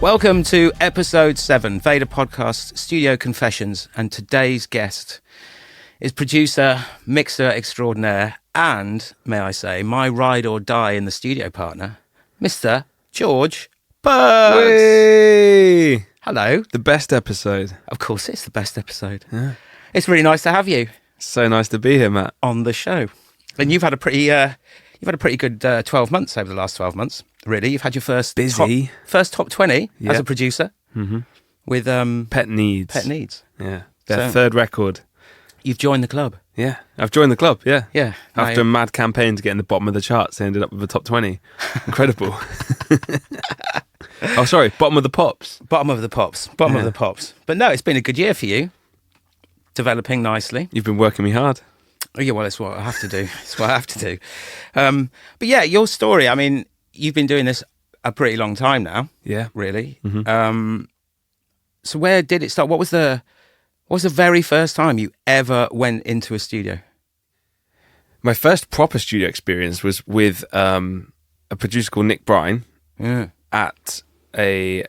Welcome to Episode 7, Vada Podcast Studio Confessions, and today's guest is producer, mixer extraordinaire, and, may I say, my ride or die in the studio partner, Mr. George Burks. Way! Hello. The best episode. Of course, it's the best episode. Yeah. It's really nice to have you So nice to be here, Matt. on the show. And you've had a pretty good 12 months over the last 12 months. Really, you've had your first top 20 as a producer with Pet Needs. Pet Needs. Yeah. Their third record. You've joined the club. Yeah. I've joined the club, yeah. Yeah. After a mad campaign to get in the bottom of the charts, they ended up with the top 20. Incredible. Oh, sorry, bottom of the pops. Bottom of the pops. But no, it's been a good year for you. Developing nicely. You've been working me hard. Oh, yeah, well, it's what I have to do. But yeah, your story, I mean, you've been doing this a pretty long time now. Yeah. Really. So where did it start? What was the very first time you ever went into a studio? My first proper studio experience was with a producer called Nick Bryan at a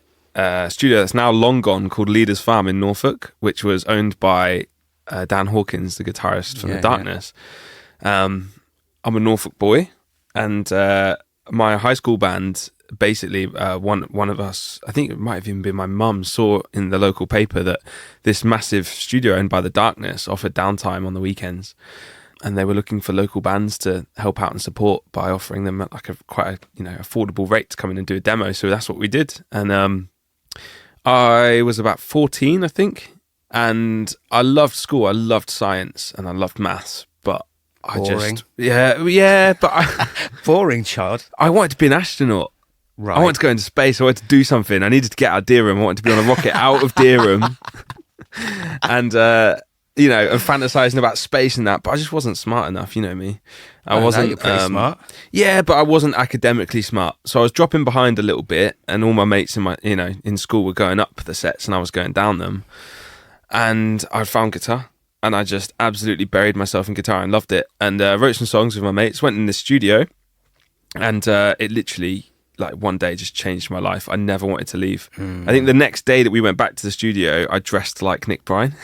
studio that's now long gone called Leader's Farm in Norfolk, which was owned by Dan Hawkins, the guitarist from The Darkness. I'm a Norfolk boy, and my high school band, basically one of us, I think it might have even been my mum, saw in the local paper that this massive studio owned by The Darkness offered downtime on the weekends, and they were looking for local bands to help out and support by offering them at like quite a affordable rate to come in and do a demo. So that's what we did, and I was about 14, I think. And I loved school, I loved science, and I loved maths, but Boring. Boring child. I wanted to be an astronaut. Right. I wanted to go into space, I wanted to do something. I needed to get out of Durham, I wanted to be on a rocket out of Durham, and fantasizing about space and that, but I just wasn't smart enough, you know me. I wasn't. You're pretty smart. Yeah, but I wasn't academically smart, so I was dropping behind a little bit, and all my mates in school were going up the sets, and I was going down them. And I found guitar, and I just absolutely buried myself in guitar and loved it. And wrote some songs with my mates, went in the studio, and it literally, like, one day just changed my life. I never wanted to leave. I think the next day that we went back to the studio, I dressed like Nick Bryan.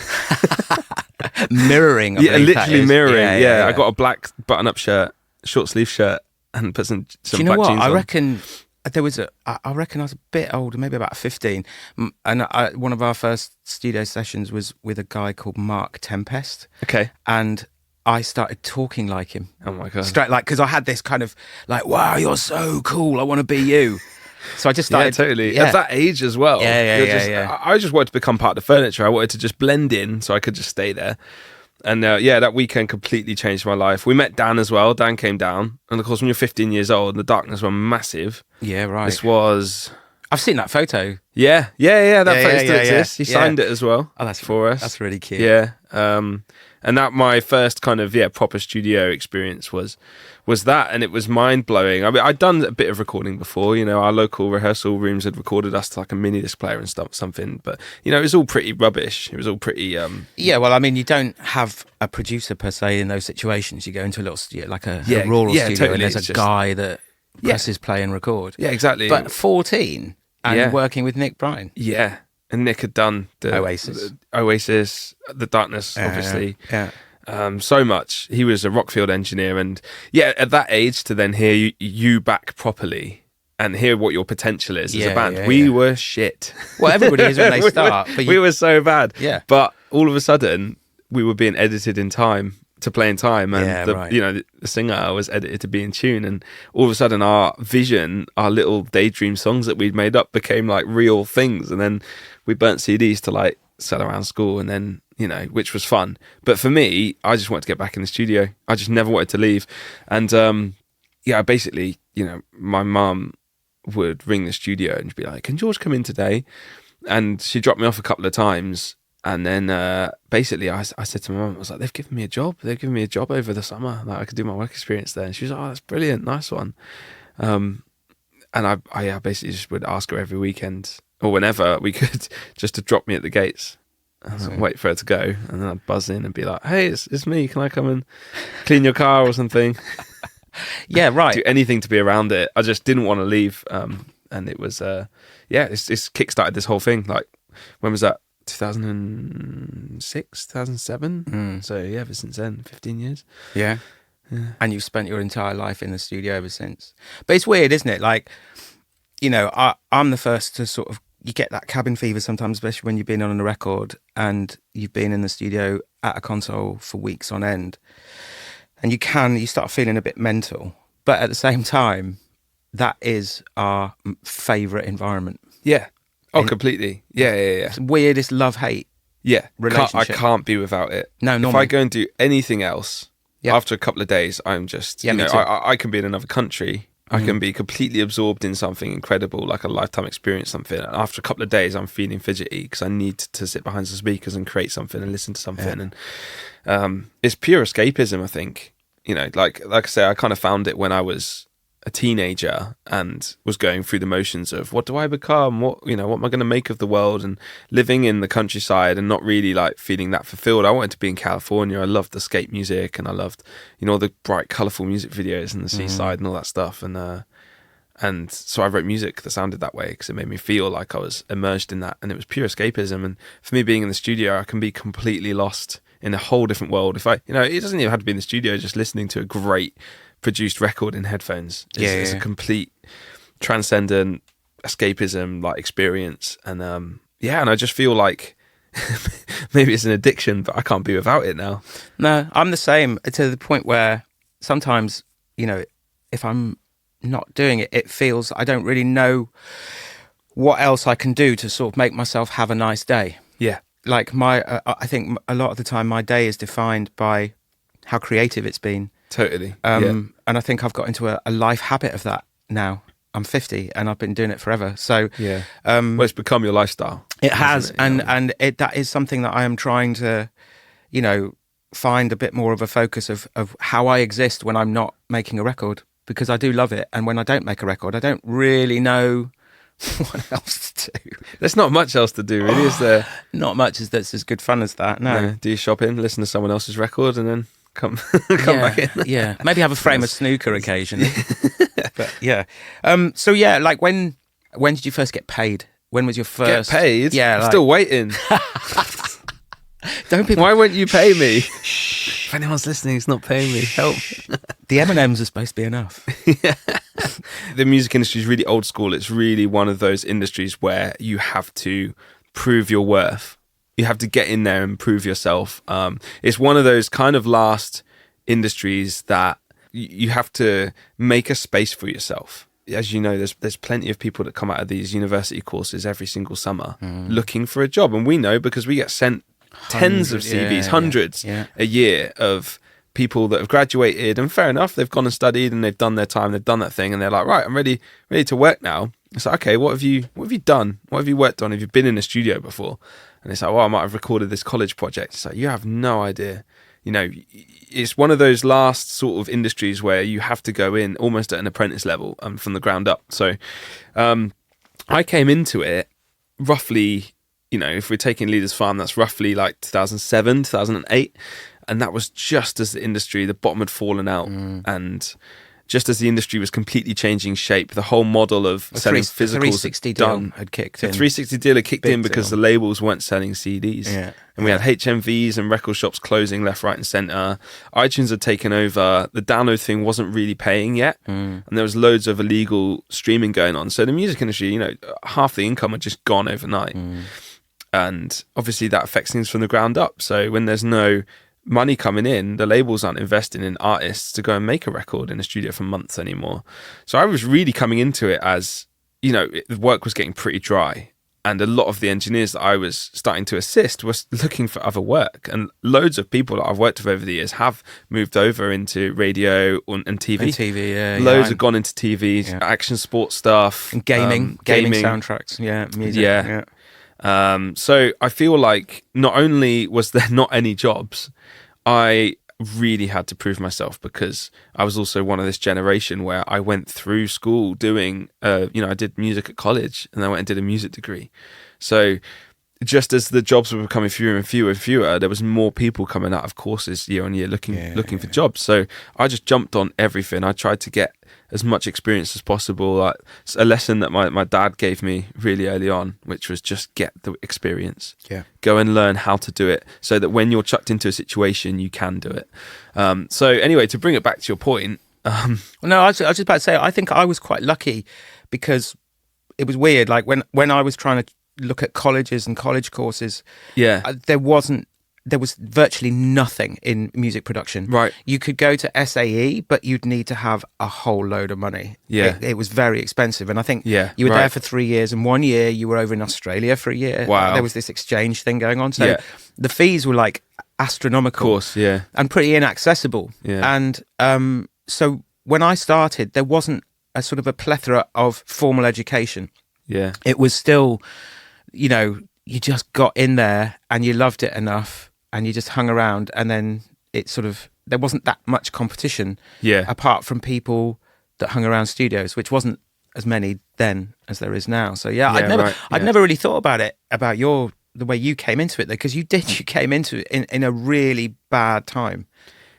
Mirroring. Literally mirroring. Yeah, I got a black button-up shirt, short sleeve shirt, and put some Do you know black what? jeans I on. reckon I reckon I was a bit older, maybe about 15. And one of our first studio sessions was with a guy called Mark Tempest. Okay. And I started talking like him. Oh my God. Straight, like, because I had this kind of like, wow, you're so cool, I want to be you. So I just started. Yeah, totally. At that age as well. Yeah. I just wanted to become part of the furniture. I wanted to just blend in so I could just stay there. And that weekend completely changed my life. We met Dan as well. Dan came down. And of course, when you're 15 years old, The Darkness were massive. Yeah, right. This was... I've seen that photo. Yeah. That photo still exists. He signed it as well. Oh, that's for us. That's really cute. Yeah. And that my first kind of proper studio experience was that, and it was mind blowing. I mean, I'd done a bit of recording before. Our local rehearsal rooms had recorded us to like a mini disc player and something, but it was all pretty rubbish. It was all pretty. Yeah, well, I mean, you don't have a producer per se in those situations. You go into a little studio, like a rural studio, totally. and there's a guy that presses play and record. Yeah, exactly. But 14 and working with Nick Bryan. Yeah. And Nick had done the Oasis, The Darkness, obviously. Yeah. So much. He was a Rockfield engineer, and at that age to then hear you back properly and hear what your potential is as a band. We were shit. Well, everybody is when they start. We were so bad. Yeah. But all of a sudden, we were being edited in time to play in time, and the singer was edited to be in tune, and all of a sudden our vision, our little daydream songs that we'd made up became like real things, and then we burnt CDs to like sell around school, and then which was fun. But for me, I just wanted to get back in the studio. I just never wanted to leave, and basically my mum would ring the studio and be like, "Can George come in today?" And she dropped me off a couple of times. And then basically I said to my mum, I was like, they've given me a job over the summer, like I could do my work experience there. And she was like, oh, that's brilliant, nice one. And I basically just would ask her every weekend or whenever we could just to drop me at the gates and wait for her to go, and then I'd buzz in and be like, hey, it's me, can I come and clean your car or something? Yeah, right. Do anything to be around it. I just didn't want to leave. and it was it's kickstarted this whole thing. Like, when was that? 2006, 2007. So yeah, ever since then, 15 years. Yeah. And you've spent your entire life in the studio ever since. But it's weird, isn't it? Like, I'm the first to sort of, you get that cabin fever sometimes, especially when you've been on a record and you've been in the studio at a console for weeks on end, and you start feeling a bit mental. But at the same time, that is our favourite environment. Yeah. Oh, completely. Yeah. It's the weirdest love-hate relationship. I can't be without it. No, normally. If I go and do anything else, after a couple of days, I'm just, I can be in another country. I can be completely absorbed in something incredible, like a lifetime experience, something. And after a couple of days, I'm feeling fidgety because I need to sit behind some speakers and create something and listen to something. And it's pure escapism, I think. Like I say, I kind of found it when I was a teenager and was going through the motions of what do I become, what am I going to make of the world, and living in the countryside and not really like feeling that fulfilled. I wanted to be in California. I loved the skate music, and I loved all the bright colourful music videos and the seaside and all that stuff, and so I wrote music that sounded that way because it made me feel like I was immersed in that, and it was pure escapism. And for me, being in the studio, I can be completely lost in a whole different world. If it doesn't even have to be in the studio, just listening to a great produced record in headphones is a complete transcendent escapism like experience. And and I just feel like maybe it's an addiction, but I can't be without it now. No, I'm the same, to the point where sometimes, if I'm not doing it, it feels I don't really know what else I can do to sort of make myself have a nice day. Yeah. Like I think a lot of the time my day is defined by how creative it's been. Totally. And I think I've got into a life habit of that now. I'm 50 and I've been doing it forever. So well, it's become your lifestyle. It has, and that is something that I am trying to, find a bit more of a focus of how I exist when I'm not making a record, because I do love it. And when I don't make a record, I don't really know what else to do. There's not much else to do, really, is there? Not much that's as good fun as that. No. Do you shopping, listen to someone else's record, and then come back in? Yeah, maybe have a frame of snooker occasionally. But so like when did you first get paid? When was your first get paid? Yeah, still waiting. Why won't you pay me? If anyone's listening, it's not paying me. Help. The M&Ms are supposed to be enough. The music industry is really old school. It's really one of those industries where you have to prove your worth. You have to get in there and prove yourself. It's one of those kind of last industries that you have to make a space for yourself. As you know, there's plenty of people that come out of these university courses every single summer looking for a job. And we know because we get sent tens of CVs, hundreds a year of people that have graduated, and fair enough, they've gone and studied and they've done their time, they've done that thing, and they're like, right, I'm ready to work now. It's like, okay, what have you done? What have you worked on? Have you been in a studio before? And it's like, well, I might have recorded this college project. It's like, you have no idea. It's one of those last sort of industries where you have to go in almost at an apprentice level from the ground up. So I came into it roughly, if we're taking Leaders Farm, that's roughly like 2007, 2008. And that was just as the bottom had fallen out. And just as the industry was completely changing shape, the whole model of selling physicals 360 deal had kicked in. The 360 deal had kicked in because the labels weren't selling CDs. Yeah. And we had HMVs and record shops closing left, right and centre. iTunes had taken over. The download thing wasn't really paying yet. And there was loads of illegal streaming going on. So the music industry, half the income had just gone overnight. And obviously that affects things from the ground up. So when there's no money coming in, the labels aren't investing in artists to go and make a record in a studio for months anymore. So I was really coming into it as, the work was getting pretty dry. And a lot of the engineers that I was starting to assist was looking for other work. And loads of people that I've worked with over the years have moved over into radio and TV. And TV, Loads have gone into TV, action sports stuff. And gaming soundtracks, music. Yeah. So I feel like not only was there not any jobs, I really had to prove myself, because I was also one of this generation where I went through school doing, I did music at college and then I went and did a music degree. So just as the jobs were becoming fewer and fewer and fewer, there was more people coming out of courses year on year looking for jobs. So I just jumped on everything. I tried to get as much experience as possible. Like, a lesson that my dad gave me really early on, which was just get the experience. Yeah. Go and learn how to do it so that when you're chucked into a situation, you can do it. So anyway, to bring it back to your point. No, I was just about to say, I think I was quite lucky because it was weird. Like when I was trying to look at colleges and college courses, there was virtually nothing in music production. Right. You could go to SAE, but you'd need to have a whole load of money. Yeah. It was very expensive. And I think you were right. there for 3 years, and 1 year you were over in Australia for a year. Wow. There was this exchange thing going on. So the fees were like astronomical. Of course, yeah. And pretty inaccessible. Yeah. And so when I started, there wasn't a sort of a plethora of formal education. Yeah. It was still, you just got in there and you loved it enough and you just hung around, and then there wasn't that much competition apart from people that hung around studios, which wasn't as many then as there is now. So I'd never really thought about it, about the way you came into it, though, because you came into it in a really bad time.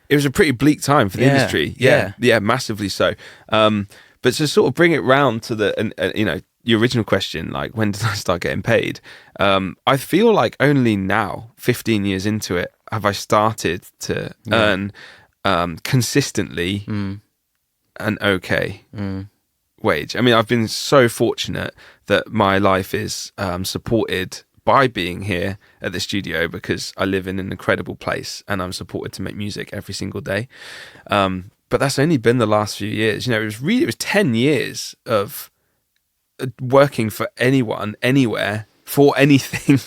It was a pretty bleak time for the industry. Yeah, massively so. But to sort of bring it round to your original question, like, when did I start getting paid? I feel like only now, 15 years into it, have I started to earn consistently an okay wage. I mean, I've been so fortunate that my life is supported by being here at the studio, because I live in an incredible place and I'm supported to make music every single day. But that's only been the last few years. It was 10 years of working for anyone, anywhere, for anything.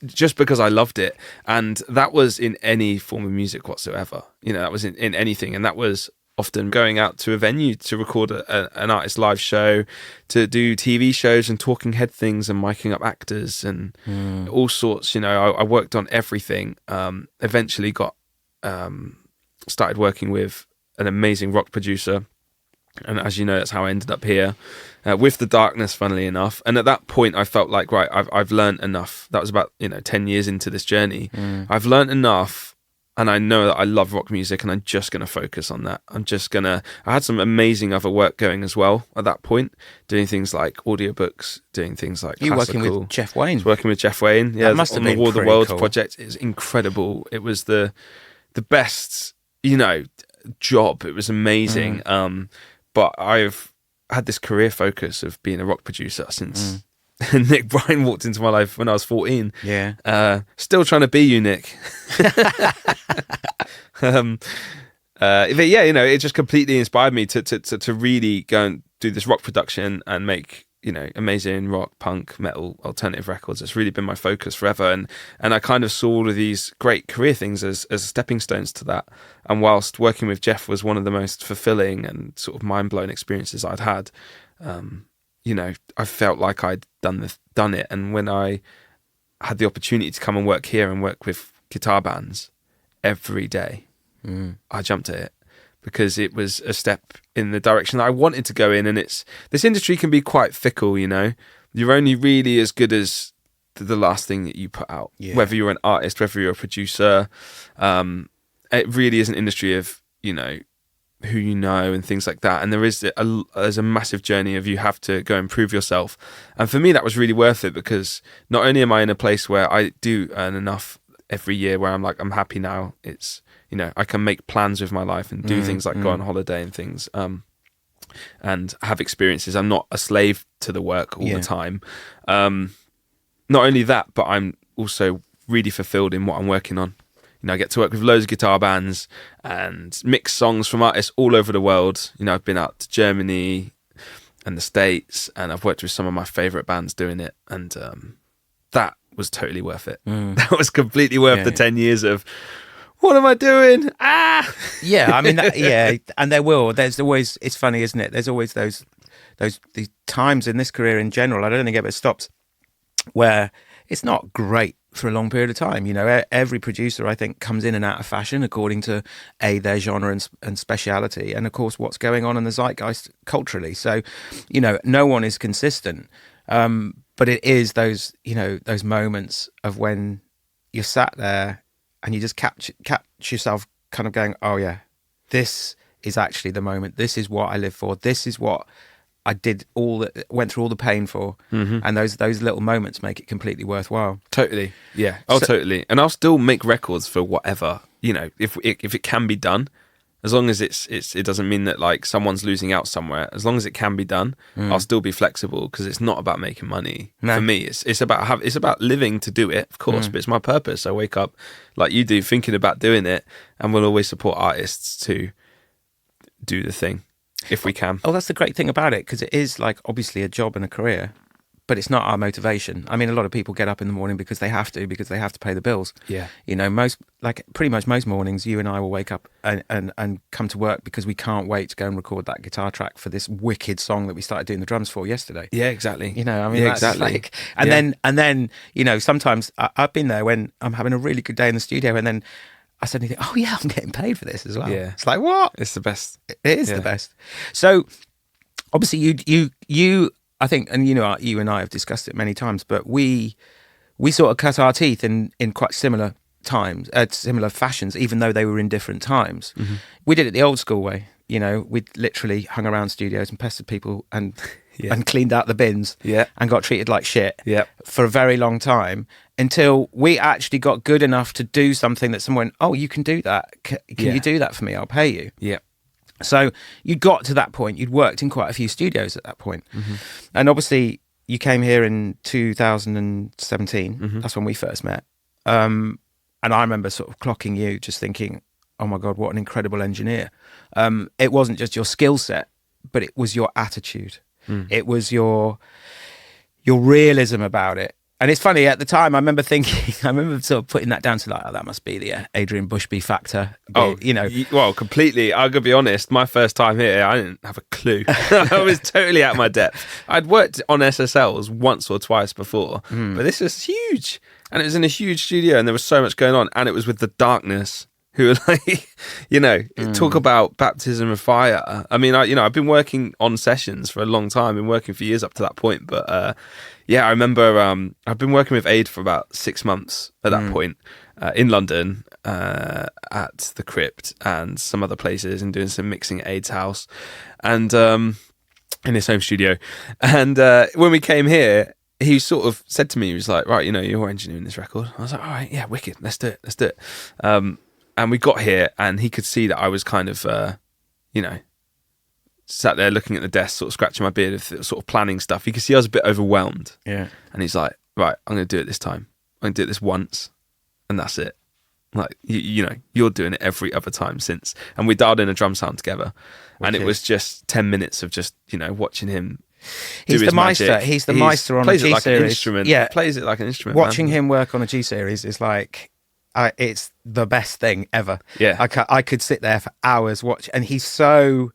Just because I loved it. And that was in any form of music whatsoever. That was in anything. And that was often going out to a venue to record an artist live show, to do TV shows and talking head things and miking up actors and all sorts. I worked on everything. Eventually started working with an amazing rock producer. And as you know, that's how I ended up here with The Darkness, funnily enough. And at that point, I felt like, right, I've learned enough. That was about 10 years into this journey. I've learned enough, and I know that I love rock music, and I'm just going to focus on that. I had some amazing other work going as well at that point, doing things like audiobooks, doing things like you working with Jeff Wayne. Working with Jeff Wayne, yeah. That must have been the War of the pretty Worlds cool. project is incredible. It was the best, job. It was amazing. But I've had this career focus of being a rock producer since Nick Bryan walked into my life when I was 14. Yeah. Still trying to be you, Nick. But yeah, it just completely inspired me to really go and do this rock production and make, amazing rock, punk, metal, alternative records. It's really been my focus forever. And I kind of saw all of these great career things as stepping stones to that. And whilst working with Jeff was one of the most fulfilling and sort of mind-blowing experiences I'd had, I felt like I'd done it. And when I had the opportunity to come and work here and work with guitar bands every day, I jumped at it, because it was a step in the direction that I wanted to go in. And this industry can be quite fickle, You're only really as good as the last thing that you put out, whether you're an artist, whether you're a producer. It really is an industry of, who you know and things like that. And there's a massive journey of you have to go and prove yourself. And for me, that was really worth it, because not only am I in a place where I do earn enough every year where I'm like, I'm happy now. It's, I can make plans with my life and do things like go on holiday and things, and have experiences. I'm not a slave to the work all the time. Not only that, but I'm also really fulfilled in what I'm working on. I get to work with loads of guitar bands and mix songs from artists all over the world. I've been out to Germany and the States, and I've worked with some of my favorite bands doing it. And that was totally worth it. That was completely worth the 10 years of, what am I doing? Yeah, I mean, and there's always, it's funny, isn't it? There's always these times in this career in general, I don't think it ever stops, where it's not great for a long period of time. Every producer, I think, comes in and out of fashion according to their genre and speciality, and of course what's going on in the zeitgeist culturally. So, no one is consistent. But it is those, those moments of when you're sat there and you just catch yourself kind of going, oh yeah, this is actually the moment. This is what I live for. This is what I went through all the pain for. And those little moments make it completely worthwhile. Totally. Yeah. Oh, totally. And I'll still make records for whatever, if it can be done. As long as it doesn't mean that like someone's losing out somewhere. As long as it can be done, I'll still be flexible, because it's not about making money. No. For me. It's about living to do it, of course, but it's my purpose. I wake up like you do, thinking about doing it, and we'll always support artists to do the thing if we can. Oh, that's the great thing about it, because it is like obviously a job and a career, but it's not our motivation. I mean, a lot of people get up in the morning because they have to pay the bills. Yeah. Pretty much most mornings, you and I will wake up and come to work because we can't wait to go and record that guitar track for this wicked song that we started doing the drums for yesterday. Yeah, exactly. Exactly. And then, sometimes I've been there when I'm having a really good day in the studio, and then I suddenly think, oh yeah, I'm getting paid for this as well. Yeah. It's like, what? It's the best. It is the best. So obviously you I think, and you and I have discussed it many times, but we sort of cut our teeth in quite similar times, similar fashions, even though they were in different times. We did it the old school way. We literally hung around studios and pestered people and cleaned out the bins and got treated like shit for a very long time, until we actually got good enough to do something that someone went, oh, you can do that. Can you do that for me? I'll pay you. Yeah. So you got to that point. You'd worked in quite a few studios at that point. And obviously you came here in 2017. That's when we first met. And I remember sort of clocking you, just thinking, oh my God, what an incredible engineer. It wasn't just your skill set, but it was your attitude. It was your realism about it. And it's funny, at the time, I remember sort of putting that down to like, oh, that must be the Adrian Bushby factor. Oh, well, completely. I'm going to be honest, my first time here, I didn't have a clue. I was totally out of my depth. I'd worked on SSLs once or twice before, but this was huge. And it was in a huge studio, and there was so much going on, and it was with the Darkness, who are like, talk about baptism of fire. I mean, I've been working on sessions for a long time, been working for years up to that point, but I remember I've been working with Aid for about 6 months at that point in London at the Crypt and some other places, and doing some mixing at Aid's house and in his home studio. And when we came here, he sort of said to me, he was like, right, you're engineering this record. I was like, all right, yeah, wicked, let's do it. And we got here, and he could see that I was kind of, sat there looking at the desk, sort of scratching my beard, sort of planning stuff. He could see I was a bit overwhelmed. Yeah. And he's like, right, I'm going to do it this time. I'm going to do it this once, and that's it. Like, you're doing it every other time since. And we dialed in a drum sound together. And it was just 10 minutes of just, watching him. He's the Meister. He's the Meister on a G series. Plays it like an instrument. Yeah. Plays it like an instrument. Watching him work on a G series is like, it's the best thing ever. Yeah. I could sit there for hours watch, and he's so,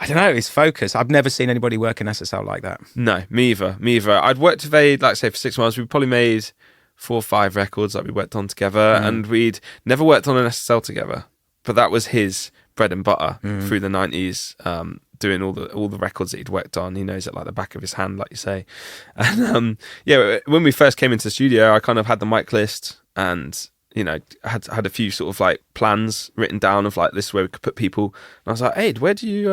I don't know, his focus. I've never seen anybody work in SSL like that. No, me either. I'd worked with Aid, like say, for 6 months. We probably made 4 or 5 records that we worked on together, and we'd never worked on an SSL together. But that was his bread and butter through the 90s, doing all the records that he'd worked on. He knows it like the back of his hand, like you say. And when we first came into the studio, I kind of had the mic list, and had a few sort of like plans written down of like, this is where we could put people. And I was like, Aid, where do you,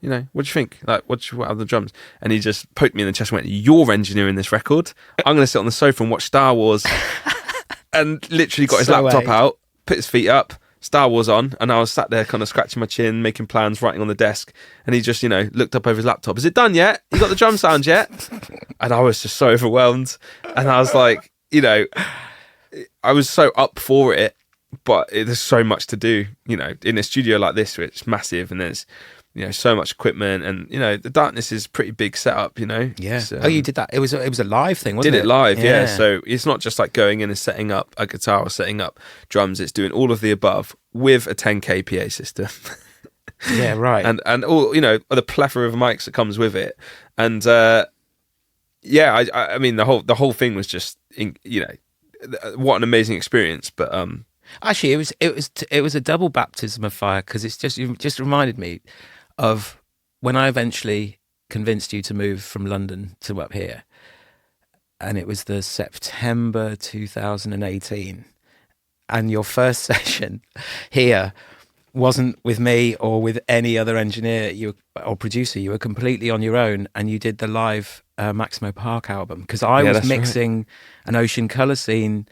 what do you think? Like, what are the drums? And he just poked me in the chest and went, you're engineering this record. I'm going to sit on the sofa and watch Star Wars. And literally got his laptop out, put his feet up, Star Wars on, and I was sat there kind of scratching my chin, making plans, writing on the desk. And he just, looked up over his laptop. Is it done yet? You got the drum sound yet? And I was just so overwhelmed. And I was like, I was so up for it, but there's so much to do, in a studio like this, which is massive, and there's, so much equipment, and, the Darkness is pretty big setup, Yeah. So, you did that. It was a live thing, wasn't it? Did it live, yeah. So it's not just like going in and setting up a guitar or setting up drums. It's doing all of the above with a 10K PA system. Yeah, right. and all, the plethora of mics that comes with it. And, I mean, the whole thing was just, what an amazing experience. But actually, it was a double baptism of fire, because it just reminded me of when I eventually convinced you to move from London to up here. and it was the September 2018. And your first session here wasn't with me or with any other engineer or producer. You were completely on your own, and you did the live Maximo Park album, because I was mixing an Ocean Colour Scene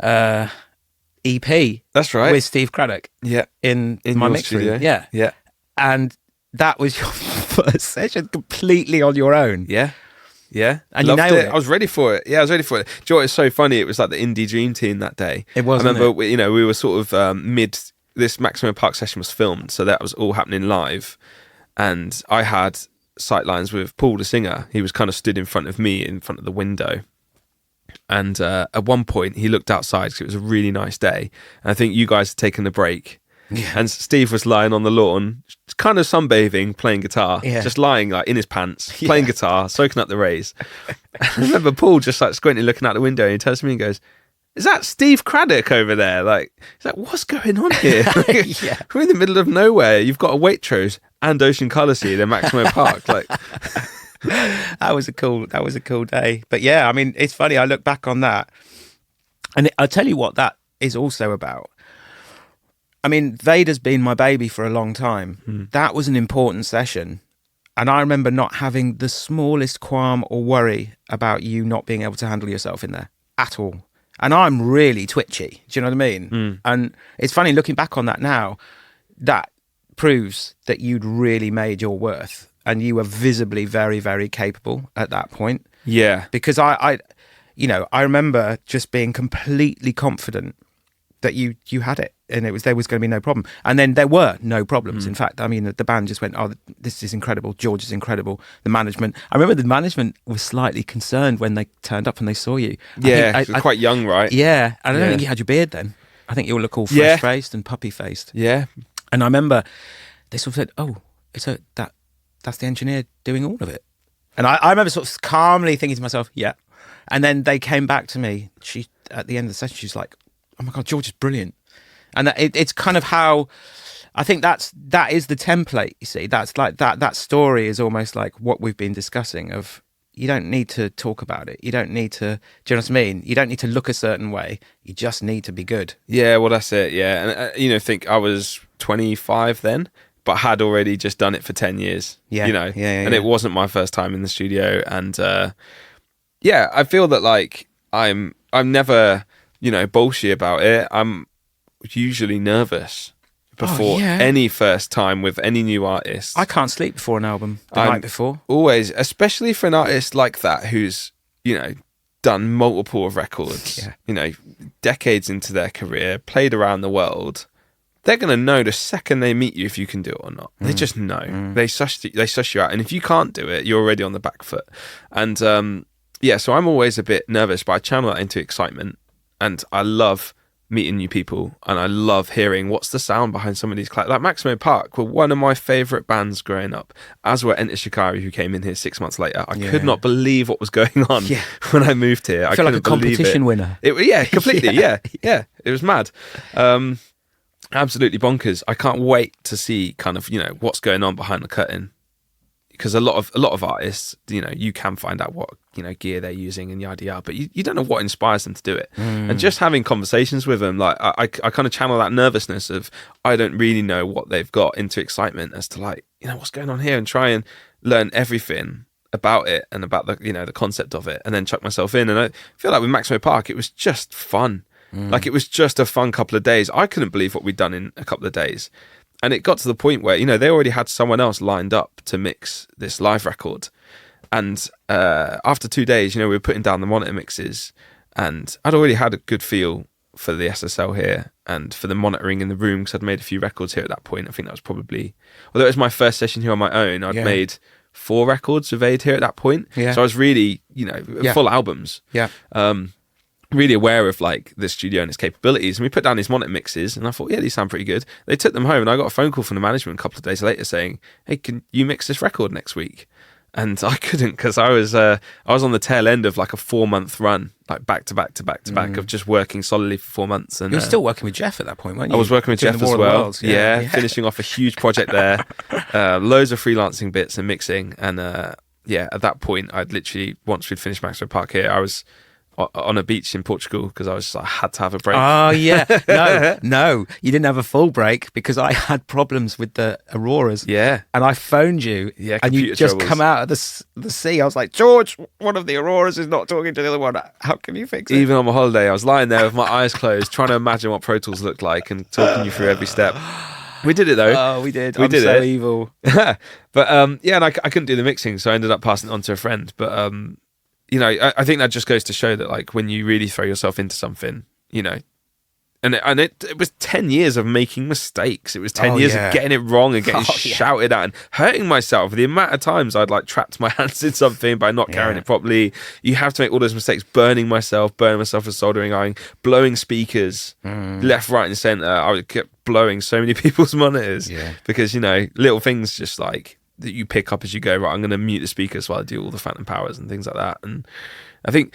EP. That's right. With Steve Craddock. Yeah. In my mix room. Yeah. Yeah. And that was your first session completely on your own. Yeah. Yeah. And you nailed it. I was ready for it. Yeah, I was ready for it. Do you know what? It's so funny. It was like the indie dream team that day. It was. I remember, we were sort of mid. This Maximo Park session was filmed, so that was all happening live. And I had sightlines with Paul, the singer. He was kind of stood in front of me, in front of the window. And at one point, he looked outside because it was a really nice day. And I think you guys had taken a break. Yeah. And Steve was lying on the lawn, kind of sunbathing, playing guitar, just lying like in his pants, playing guitar, soaking up the rays. I remember Paul just like squinting, looking out the window, and he turns to me and goes, "Is that Steve Craddock over there?" Like, he's like, "What's going on here?" We're in the middle of nowhere. You've got a Waitrose and Ocean Colour Scene in Maximo Park. Like, that was a cool day. But yeah, I mean, it's funny. I look back on that, and I'll tell you what that is also about. I mean, Vada's been my baby for a long time. That was an important session. And I remember not having the smallest qualm or worry about you not being able to handle yourself in there at all. And I'm really twitchy. Do you know what I mean? And it's funny looking back on that now, that proves that you'd really made your worth, and you were visibly very, very capable at that point. Yeah. Because I remember just being completely confident that you had it, and there was going to be no problem. And then there were no problems. In fact, I mean, the band just went, "Oh, this is incredible. George is incredible." The management, I remember the management was slightly concerned when they turned up and they saw you. Yeah, I quite young, right? Yeah, and I don't think you had your beard then. I think you all look all fresh-faced and puppy-faced. Yeah. And I remember they sort of said, "Oh, that's the engineer doing all of it." And I remember sort of calmly thinking to myself, "Yeah." And then they came back to me. She, at the end of the session, she's like, "Oh my God, George is brilliant." And it's kind of how I think that is the template. You see, that's like that story is almost like what we've been discussing. Of you don't need to talk about it. You don't need to. Do you know what I mean? You don't need to look a certain way. You just need to be good. Yeah, well, that's it. Yeah, and think I was 25 then, but had already just done it for 10 years. Yeah, and it wasn't my first time in the studio, and I feel that like I'm never bullshit about it. I'm usually nervous before any first time with any new artist. I can't sleep before an album the night before. Always, especially for an artist like that who's, done multiple of records, decades into their career, played around the world. They're going to know the second they meet you if you can do it or not. They just know. They suss you out. And if you can't do it, you're already on the back foot. And so I'm always a bit nervous, but I channel that into excitement. And I love meeting new people, and I love hearing what's the sound behind some of these like Maximo Park were one of my favourite bands growing up, as were Enter Shikari, who came in here 6 months later. I could not believe what was going on when I moved here. I feel like a competition winner. Completely. Yeah. It was mad. Absolutely bonkers. I can't wait to see kind of what's going on behind the curtain, because a lot of artists, you can find out what gear they're using and yada yada, but you don't know what inspires them to do it. And just having conversations with them, like I kind of channel that nervousness of I don't really know what they've got into excitement as to like what's going on here, and try and learn everything about it and about the the concept of it, and then chuck myself in. And I feel like with Maximo Park, it was just fun. Like it was just a fun couple of days. I couldn't believe what we'd done in a couple of days. And it got to the point where, they already had someone else lined up to mix this live record. And after 2 days, we were putting down the monitor mixes, and I'd already had a good feel for the SSL here and for the monitoring in the room, because I'd made a few records here at that point. I think that was probably, although it was my first session here on my own, I'd made 4 records with Aid here at that point. Yeah. So I was really, full albums. Yeah. Really aware of like the studio and its capabilities, and we put down these monitor mixes, and I thought, these sound pretty good. They took them home, and I got a phone call from the management a couple of days later saying, "Hey, can you mix this record next week?" And I couldn't, because I was on the tail end of like a 4-month run, like back to back of just working solidly for 4 months. And you were still working with Jeff at that point, weren't you? I was working with Jeff as well. Yeah, finishing off a huge project there, loads of freelancing bits and mixing, and at that point, I'd literally, once we'd finished Maxwell Park here, I was on a beach in Portugal because I had to have a break. Oh yeah, no, you didn't have a full break because I had problems with the auroras. Yeah, and I phoned you, and you just come out of the sea. I was like, George, one of the auroras is not talking to the other one. How can you fix it? Even on my holiday, I was lying there with my eyes closed, trying to imagine what Pro Tools looked like and talking you through every step. We did it though. Oh, we did. I'm so evil. But and I couldn't do the mixing, so I ended up passing it on to a friend. But I think that just goes to show that, like, when you really throw yourself into something, and it was 10 years of making mistakes. It was 10 years of getting it wrong and getting shouted at and hurting myself. The amount of times I'd like trapped my hands in something by not carrying it properly. You have to make all those mistakes, burning myself with soldering iron, blowing speakers left, right and centre. I kept blowing so many people's monitors because, little things just like that you pick up as you go, right, I'm going to mute the speakers while I do all the phantom powers and things like that. And I think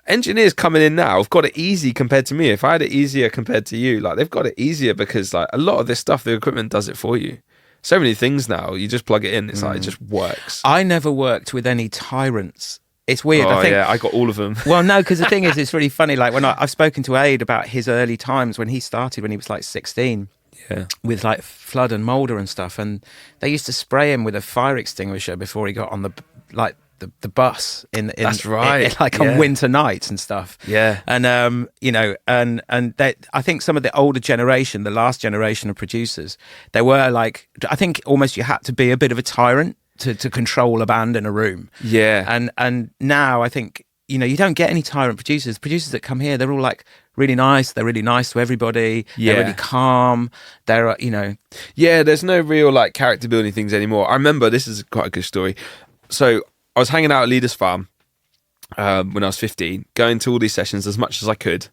engineers coming in now have got it easy compared to me. If I had it easier compared to you, like, they've got it easier because, like, a lot of this stuff, the equipment does it for you. So many things now, you just plug it in, it's like, it just works. I never worked with any tyrants. It's weird. I got all of them. Well, no, because the thing is, it's really funny. Like, when I've spoken to Aid about his early times when he started, when he was like 16. Yeah. With like flood and moulder and stuff, and they used to spray him with a fire extinguisher before he got on the bus that's right, on winter nights and stuff. Yeah. And and that, I think some of the older generation, the last generation of producers, they were like, I think almost you had to be a bit of a tyrant to control a band in a room. Yeah. And now I think, you don't get any tyrant producers. Producers that come here, they're all like really nice. They're really nice to everybody. Yeah. They're really calm. They're, Yeah, there's no real like character building things anymore. I remember, this is quite a good story. So I was hanging out at Leaders Farm when I was 15, going to all these sessions as much as I could.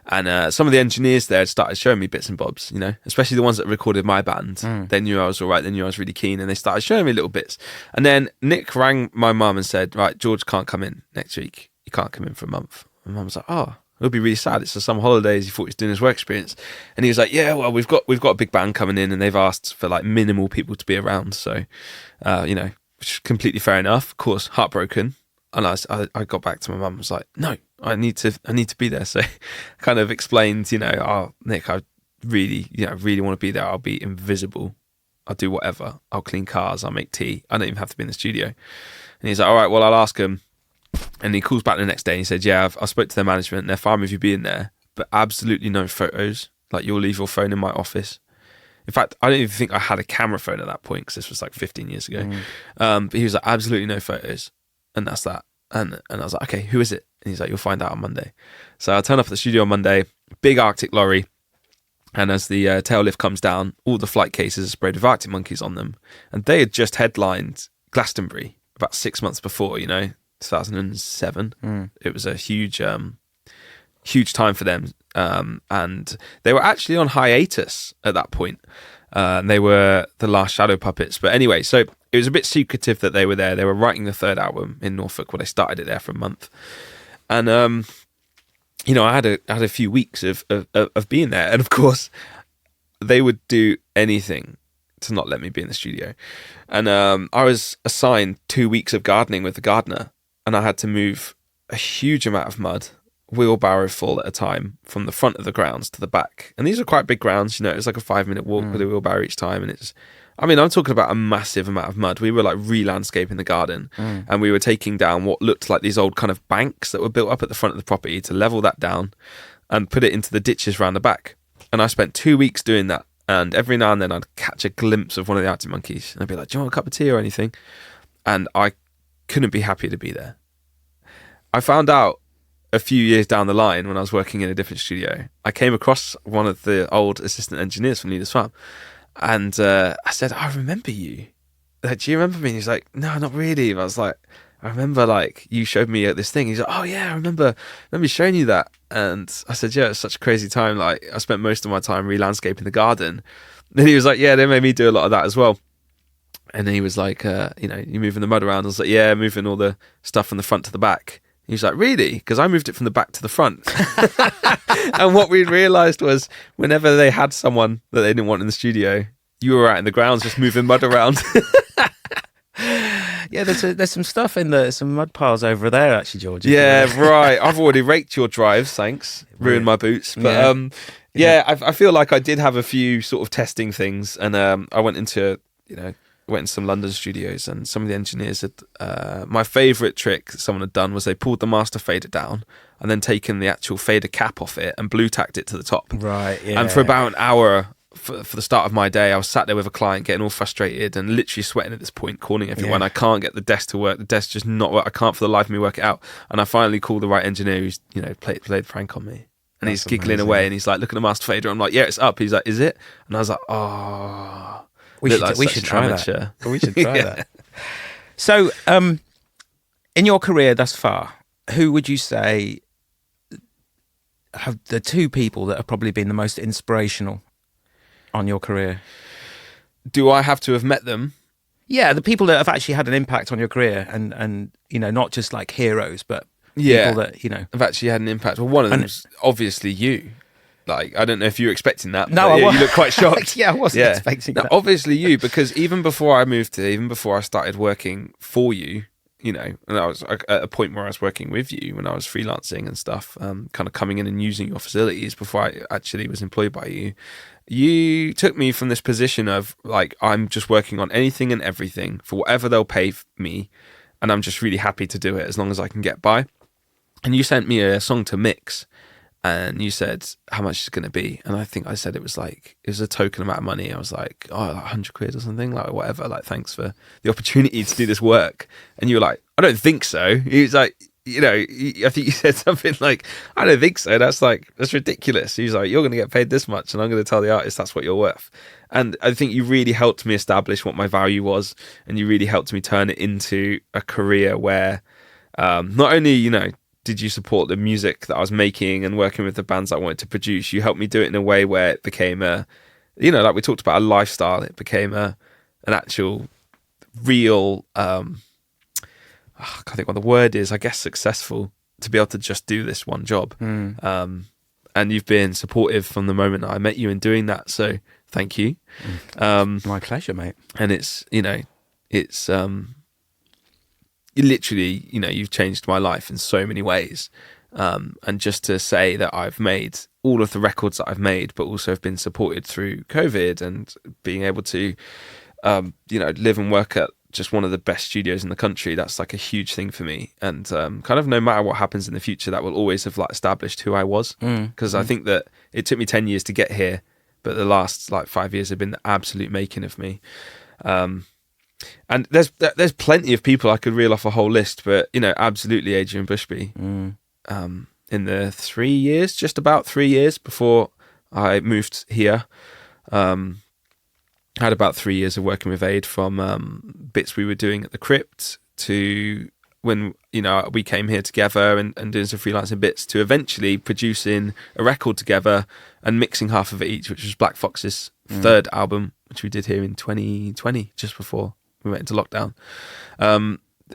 And some of the engineers there started showing me bits and bobs, especially the ones that recorded my band. They knew I was all right. They knew I was really keen, and they started showing me little bits. And then Nick rang my mum and said, right, George can't come in next week. He can't come in for a month. And Mum was like, oh, it'll be really sad. It's the summer holidays. He thought he was doing his work experience. And he was like, yeah, well, we've got a big band coming in, and they've asked for like minimal people to be around. So, which is completely fair enough. Of course, heartbroken. And I got back to my mum and was like, no, I need to be there. So I kind of explained, oh, Nick, I really want to be there. I'll be invisible. I'll do whatever. I'll clean cars. I'll make tea. I don't even have to be in the studio. And he's like, all right, well, I'll ask him. And he calls back the next day and he said, yeah, I spoke to their management. They're fine with you being there, but absolutely no photos. Like, you'll leave your phone in my office. In fact, I don't even think I had a camera phone at that point because this was like 15 years ago. But he was like, absolutely no photos. And that's that. And I was like, okay, who is it? And he's like, you'll find out on Monday. So I turn up at the studio on Monday, big Arctic lorry. And as the tail lift comes down, all the flight cases are sprayed with Arctic monkeys on them. And they had just headlined Glastonbury about 6 months before, 2007. It was a huge time for them. And they were actually on hiatus at that point. And they were the last Shadow Puppets. But anyway, so it was a bit secretive that they were there. They were writing the third album in Norfolk. Well, they started it there for a month. And, I had a few weeks of being there. And of course, they would do anything to not let me be in the studio. And I was assigned 2 weeks of gardening with the gardener. And I had to move a huge amount of mud, wheelbarrow full at a time, from the front of the grounds to the back. And these are quite big grounds, it was like a 5-minute walk with a wheelbarrow each time. And I'm talking about a massive amount of mud. We were like re-landscaping the garden and we were taking down what looked like these old kind of banks that were built up at the front of the property to level that down and put it into the ditches around the back. And I spent 2 weeks doing that. And every now and then I'd catch a glimpse of one of the Arctic monkeys and I'd be like, do you want a cup of tea or anything? And I couldn't be happier to be there. I found out a few years down the line when I was working in a different studio, I came across one of the old assistant engineers from Leaders Farm. And I said, I remember you. Like, do you remember me? And he's like, no, not really. But I was like, I remember like you showed me this thing. He's like, oh yeah, I remember showing you that. And I said, yeah, it's such a crazy time. Like, I spent most of my time re-landscaping the garden. And he was like, yeah, they made me do a lot of that as well. And then he was like, you moving the mud around. I was like, yeah, moving all the stuff from the front to the back. He was like, really? Because I moved it from the back to the front. And what we realised was whenever they had someone that they didn't want in the studio, you were out in the grounds just moving mud around. Yeah, there's some stuff in there, some mud piles over there, actually, George. Yeah, right. I've already raked your drives, thanks. Ruined my boots. But I feel like I did have a few sort of testing things, and I went into some London studios, and some of the engineers had my favourite trick that someone had done was they pulled the master fader down and then taken the actual fader cap off it and blue tacked it to the top. Right, yeah. And for about an hour for the start of my day, I was sat there with a client getting all frustrated and literally sweating at this point, calling everyone. I can't get the desk to work. The desk just not work. I can't for the life of me work it out. And I finally called the right engineer who's, played prank on me. And he's giggling away and he's like, look at the master fader. I'm like, yeah, it's up. He's like, is it? And I was like, oh... We should try that. We should try that. So, in your career thus far, who would you say have the two people that have probably been the most inspirational on your career? Do I have to have met them? Yeah, the people that have actually had an impact on your career, and not just like heroes, but people that have actually had an impact. Well, one of them is obviously you. Like, I don't know if you were expecting that. No, you look quite shocked. Yeah, I wasn't expecting that. Obviously you, because even before I started working for you, and I was at a point where I was working with you when I was freelancing and stuff, kind of coming in and using your facilities before I actually was employed by you. You took me from this position of like, I'm just working on anything and everything for whatever they'll pay me, and I'm just really happy to do it as long as I can get by. And you sent me a song to mix. And you said how much it's going to be, and I think I said it was a token amount of money. I was like, like 100 quid or something, like whatever. Like, thanks for the opportunity to do this work. And you were like, I don't think so. He was like, I think you said something like, I don't think so. That's ridiculous. He was like, you're going to get paid this much, and I'm going to tell the artist that's what you're worth. And I think you really helped me establish what my value was, and you really helped me turn it into a career where not only did you support the music that I was making and working with the bands I wanted to produce, you helped me do it in a way where it became like we talked about, a lifestyle. It became an actual real, I can't think what the word is, I guess successful, to be able to just do this one job. And you've been supportive from the moment that I met you in doing that. So thank you. My pleasure, mate. And it's literally, you've changed my life in so many ways. And just to say that I've made all of the records that I've made, but also have been supported through COVID and being able to, live and work at just one of the best studios in the country, that's like a huge thing for me. And kind of no matter what happens in the future, that will always have established who I was. Because I think that it took me 10 years to get here, but the last 5 years have been the absolute making of me. And there's plenty of people I could reel off a whole list, but absolutely Adrian Bushby. In the 3 years, just about 3 years before I moved here, had about 3 years of working with Aid, from bits we were doing at the Crypt to when we came here together and doing some freelancing bits, to eventually producing a record together and mixing half of it each, which was Black Fox's third album, which we did here in 2020, just before we went into lockdown.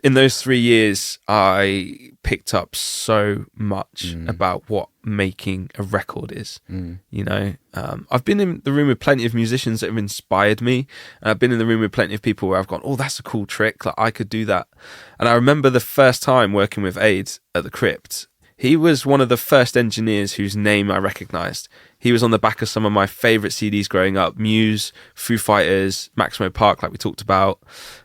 In those 3 years, I picked up so much about what making a record is. I've been in the room with plenty of musicians that have inspired me. And I've been in the room with plenty of people where I've gone, oh, that's a cool trick. Like, I could do that. And I remember the first time working with Aid at the Crypt, he was one of the first engineers whose name I recognised. He was on the back of some of my favourite CDs growing up: Muse, Foo Fighters, Maximo Park, like we talked about.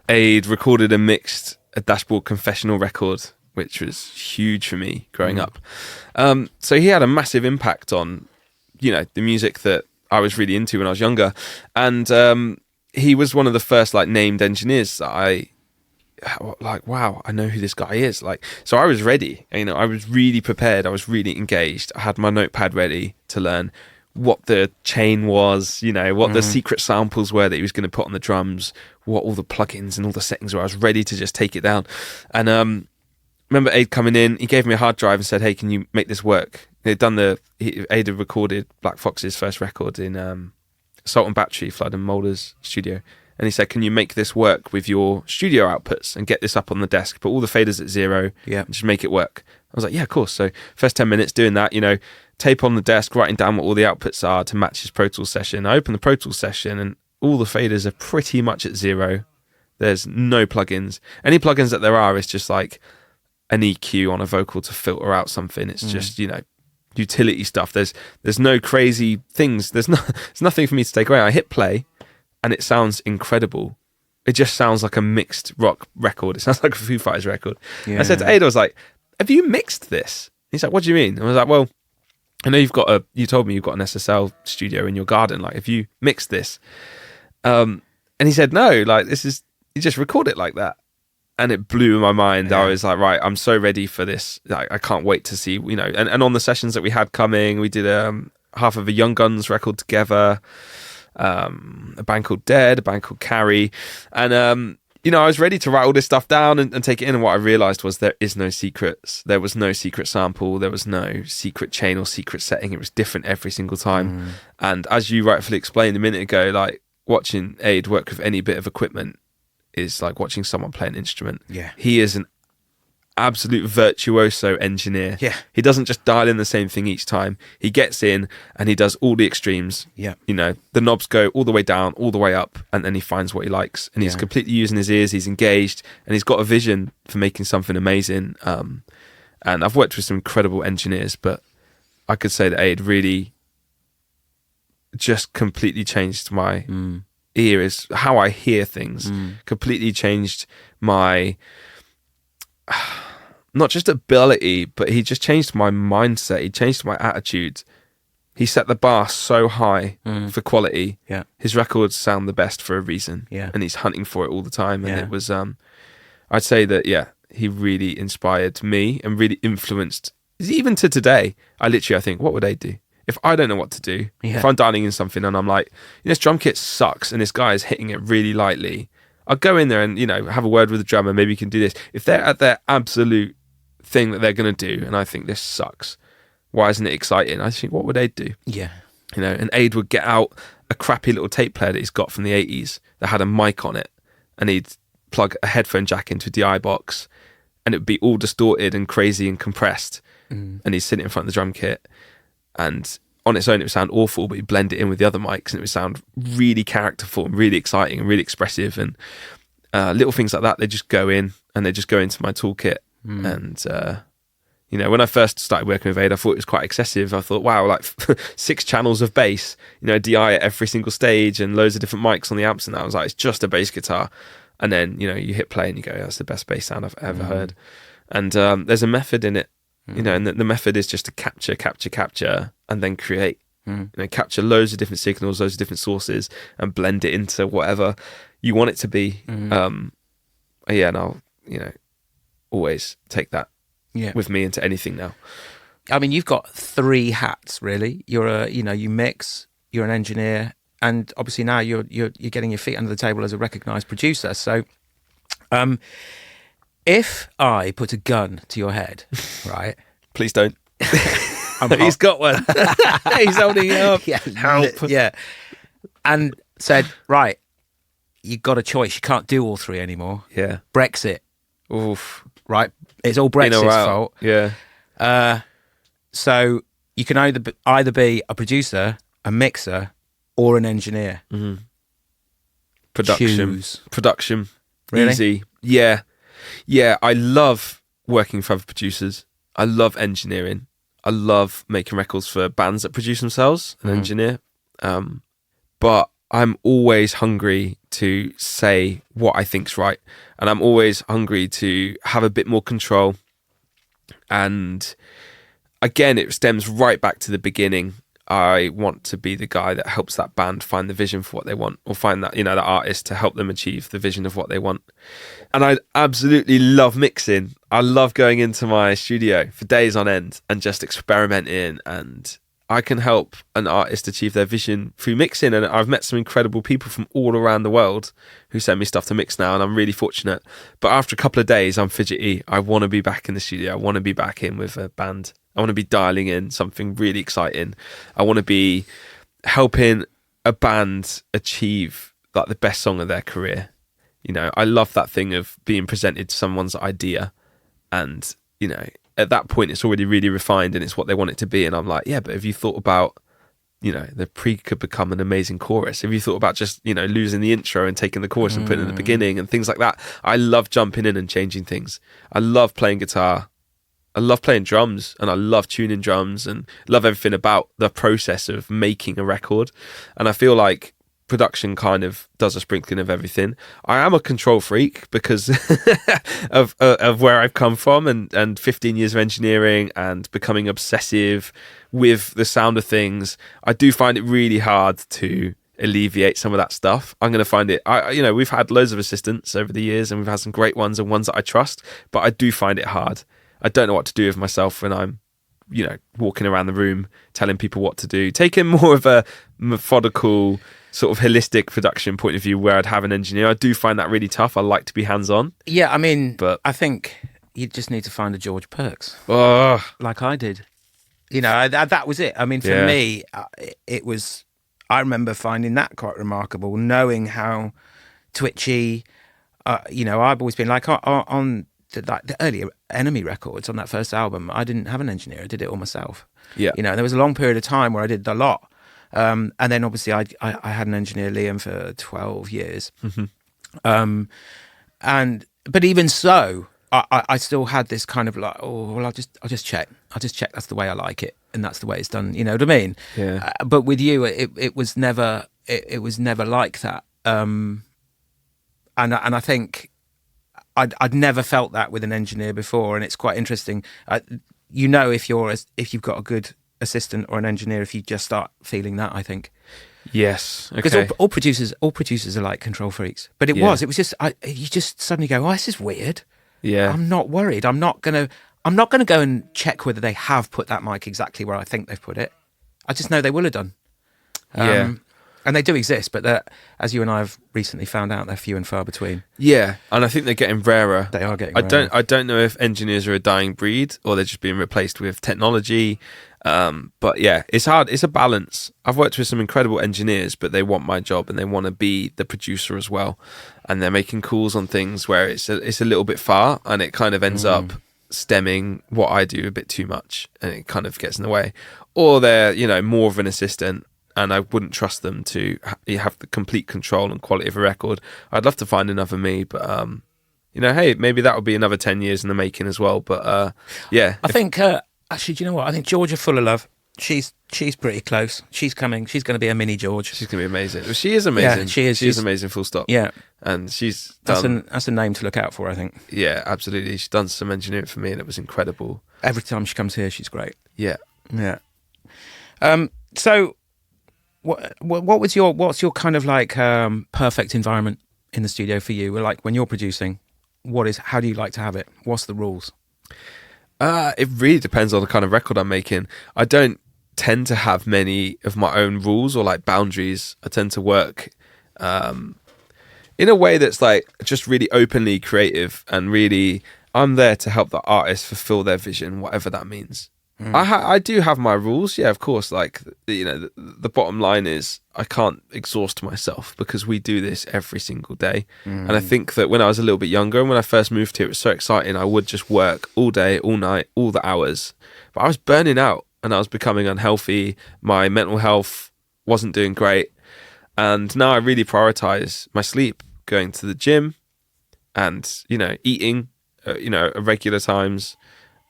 Aid recorded and mixed a Dashboard Confessional record, which was huge for me growing up. So he had a massive impact on, the music that I was really into when I was younger. And he was one of the first named engineers that I wow, I know who this guy is. So I was ready. I was really prepared. I was really engaged. I had my notepad ready to learn what the chain was, what the secret samples were that he was going to put on the drums, what all the plugins and all the settings were. I was ready to just take it down. And remember Aid coming in, he gave me a hard drive and said, hey, can you make this work? Aid had recorded Black Fox's first record in Salt and Battery, Flood and Moulder's studio. And he said, can you make this work with your studio outputs and get this up on the desk, put all the faders at 0, and just make it work? I was like, yeah, of course. So first 10 minutes doing that, tape on the desk, writing down what all the outputs are to match his Pro Tools session. I open the Pro Tools session and all the faders are pretty much at 0. There's no plugins. Any plugins that there are is just like an EQ on a vocal to filter out something. It's just, utility stuff. There's no crazy things. There's nothing for me to take away. I hit play and it sounds incredible. It just sounds like a mixed rock record. It sounds like a Foo Fighters record. Yeah. I said to Ada, I was like, have you mixed this? He's like, what do you mean? And I was like, well, I know you told me you've got an SSL studio in your garden. Like, have you mixed this? And he said, no, like you just record it like that. And it blew my mind. Yeah. I was like, right, I'm so ready for this. Like, I can't wait to see, and on the sessions that we had coming, we did half of a Young Guns record together, a band called Dead, a band called Carrie. And, I was ready to write all this stuff down and take it in. And what I realized was there is no secrets. There was no secret sample. There was no secret chain or secret setting. It was different every single time. And as you rightfully explained a minute ago, like watching Aid work with any bit of equipment is like watching someone play an instrument. Yeah. He is an absolute virtuoso engineer. Yeah. He doesn't just dial in the same thing each time. He gets in and he does all the extremes. Yeah. The knobs go all the way down, all the way up, and then he finds what he likes. And he's completely using his ears, he's engaged, and he's got a vision for making something amazing. And I've worked with some incredible engineers, but I could say that Aid really just completely changed my ear, is how I hear things. Completely changed my not just ability, but he just changed my mindset. He changed my attitude. He set the bar so high for quality. Yeah. His records sound the best for a reason. Yeah. And he's hunting for it all the time. And it was I'd say that he really inspired me and really influenced, even to today. I think, what would they do? If I don't know what to do, if I'm dialing in something and I'm like, this drum kit sucks and this guy is hitting it really lightly, I'll go in there and, have a word with the drummer, maybe you can do this. If they're at their absolute thing that they're going to do and I think this sucks, why isn't it exciting? I think, what would Aid do? Yeah. And Aid would get out a crappy little tape player that he's got from the 80s that had a mic on it, and he'd plug a headphone jack into a DI box and it would be all distorted and crazy and compressed. And he'd sit in front of the drum kit, and on its own it would sound awful, but he'd blend it in with the other mics and it would sound really characterful and really exciting and really expressive. And little things like that, they just go in and they just go into my toolkit. And when I first started working with Aid, I thought it was quite excessive. I thought, wow, like 6 channels of bass, DI at every single stage and loads of different mics on the amps, and I was like, it's just a bass guitar. And then you hit play and you go, that's the best bass sound I've ever heard. And there's a method in it. And the method is just to capture, and then create. Capture loads of different signals, loads of different sources, and blend it into whatever you want it to be. And I'll always take that with me into anything now. I mean, you've got 3 hats really. You're you mix, you're an engineer, and obviously now you're getting your feet under the table as a recognised producer. So, if I put a gun to your head, right? Please don't. He's got one. He's holding it up. Help. Yeah. And said, right, you've got a choice. You can't do all 3 anymore. Yeah. Brexit. Oof. Right? It's all Brexit's fault. Yeah. So you can either be a producer, a mixer, or an engineer. Production. Really? Easy. Yeah. Yeah, I love working for other producers. I love engineering. I love making records for bands that produce themselves, an engineer. But I'm always hungry to say what I think's right. And I'm always hungry to have a bit more control. And again, it stems right back to the beginning. I want to be the guy that helps that band find the vision for what they want, or find that, that artist to help them achieve the vision of what they want. And I absolutely love mixing. I love going into my studio for days on end and just experimenting, and I can help an artist achieve their vision through mixing. And I've met some incredible people from all around the world who send me stuff to mix now, and I'm really fortunate. But after a couple of days, I'm fidgety. I want to be back in the studio. I want to be back in with a band. I want to be dialing in something really exciting. I want to be helping a band achieve like the best song of their career. I love that thing of being presented to someone's idea, and at that point it's already really refined and it's what they want it to be. And I'm like, yeah, but have you thought about the pre could become an amazing chorus. Have you thought about just, losing the intro and taking the chorus and putting it in the beginning and things like that? I love jumping in and changing things. I love playing guitar. I love playing drums, and I love tuning drums, and love everything about the process of making a record. And I feel like production kind of does a sprinkling of everything. I am a control freak because of where I've come from, and 15 years of engineering and becoming obsessive with the sound of things. I do find it really hard to alleviate some of that stuff. I'm going to find it, we've had loads of assistants over the years, and we've had some great ones and ones that I trust, but I do find it hard. I don't know what to do with myself when I'm, walking around the room telling people what to do. Taking more of a methodical, sort of holistic production point of view where I'd have an engineer, I do find that really tough. I like to be hands-on. Yeah, but I think you just need to find a George Perks, like I did. That was it. For me, it was. I remember finding that quite remarkable, knowing how twitchy. I've always been like on the earlier Enemy records on that first album. I didn't have an engineer; I did it all myself. Yeah, there was a long period of time where I did a lot, and then obviously I had an engineer, Liam, for 12 years. Mm-hmm. But even so, I still had this kind of like, I'll just check. That's the way I like it, and that's the way it's done. You know what I mean? Yeah. But with you, it was never like that. And I think I'd never felt that with an engineer before, and it's quite interesting. If you've got a good assistant or an engineer, if you just start feeling that, I think. Yes, okay. Because all producers are like control freaks. But it was just you just suddenly go, this is weird. Yeah, I'm not worried. I'm not gonna go and check whether they have put that mic exactly where I think they've put it. I just know they will have done. And they do exist, but as you and I have recently found out, they're few and far between. Yeah, and I think they're getting rarer. They are getting rarer. I don't know if engineers are a dying breed or they're just being replaced with technology. But yeah, it's hard. It's a balance. I've worked with some incredible engineers, but they want my job and they want to be the producer as well. And they're making calls on things where it's a little bit far, and it kind of ends up stemming what I do a bit too much, and it kind of gets in the way. Or they're, more of an assistant, and I wouldn't trust them to have the complete control and quality of a record. I'd love to find another me, but hey, maybe that would be another 10 years in the making as well. But yeah, I think actually, do you know what? I think Georgia Full of Love. She's pretty close. She's coming. She's going to be a mini George. She's going to be amazing. Well, she is amazing. Yeah, she is. She's amazing. Full stop. Yeah, and she's done. That's a name to look out for, I think. Yeah, absolutely. She's done some engineering for me, and it was incredible. Every time she comes here, she's great. Yeah, yeah. So, what's your kind of like perfect environment in the studio for you? Like when you're producing, how do you like to have it? What's the rules? It really depends on the kind of record I'm making. I don't tend to have many of my own rules or like boundaries. I tend to work in a way that's like just really openly creative, and really I'm there to help the artist fulfill their vision, whatever that means. I do have my rules, yeah, of course. Like, the bottom line is I can't exhaust myself because we do this every single day. And I think that when I was a little bit younger and when I first moved here, it was so exciting. I would just work all day, all night, all the hours. But I was burning out and I was becoming unhealthy. My mental health wasn't doing great. And now I really prioritize my sleep, going to the gym and, eating, at regular times.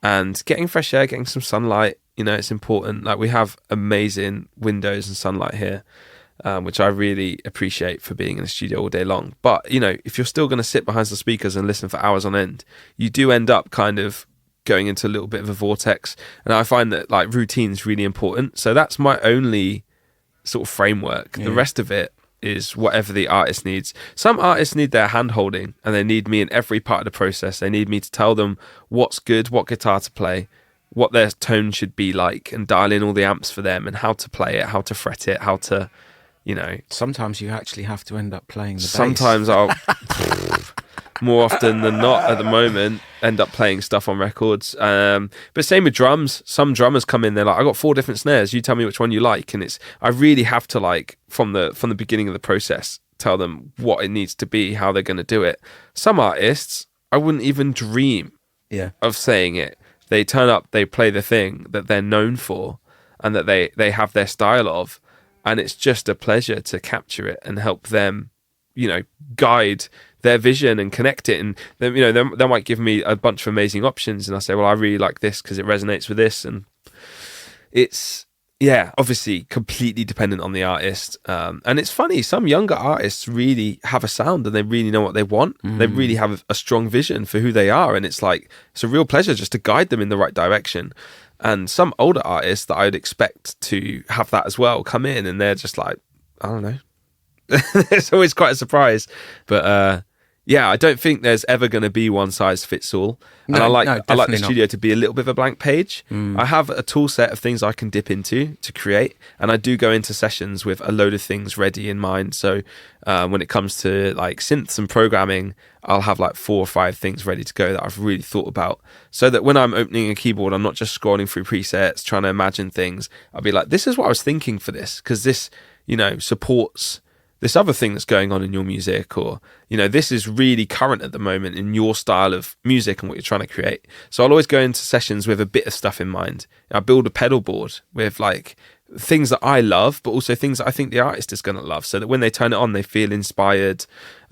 And getting fresh air, getting some sunlight, it's important. Like, we have amazing windows and sunlight here, which I really appreciate for being in the studio all day long. But, if you're still going to sit behind the speakers and listen for hours on end, you do end up kind of going into a little bit of a vortex. And I find that like routine is really important. So that's my only sort of framework. Yeah. The rest of it is whatever the artist needs. Some artists need their hand holding and they need me in every part of the process. They need me to tell them what's good, what guitar to play, what their tone should be like, and dial in all the amps for them and how to play it, how to fret it, how to, Sometimes you actually have to end up playing the bass. Sometimes I'll, more often than not at the moment, end up playing stuff on records. But same with drums. Some drummers come in, they're like, I got 4 different snares, you tell me which one you like. And I really have to, like, from the beginning of the process, tell them what it needs to be, how they're going to do it. Some artists, I wouldn't even dream of saying it. They turn up, they play the thing that they're known for, and that they have their style of, and it's just a pleasure to capture it and help them, guide their vision and connect it. And then, they might give me a bunch of amazing options, and I say, well, I really like this because it resonates with this. And it's, obviously completely dependent on the artist. And it's funny, some younger artists really have a sound and they really know what they want. They really have a strong vision for who they are. And it's like, it's a real pleasure just to guide them in the right direction. And some older artists that I'd expect to have that as well come in, and they're just like, I don't know. It's always quite a surprise. But I don't think there's ever going to be one size fits all. And I like the studio to be a little bit of a blank page. I have a tool set of things I can dip into to create, and I do go into sessions with a load of things ready in mind. So when it comes to like synths and programming, I'll have like 4 or 5 things ready to go that I've really thought about, so that when I'm opening a keyboard, I'm not just scrolling through presets trying to imagine things. I'll be like, this is what I was thinking for this, because this supports this other thing that's going on in your music, or this is really current at the moment in your style of music and what you're trying to create. So I'll always go into sessions with a bit of stuff in mind. I build a pedal board with like things that I love, but also things that I think the artist is going to love, so that when they turn it on, they feel inspired.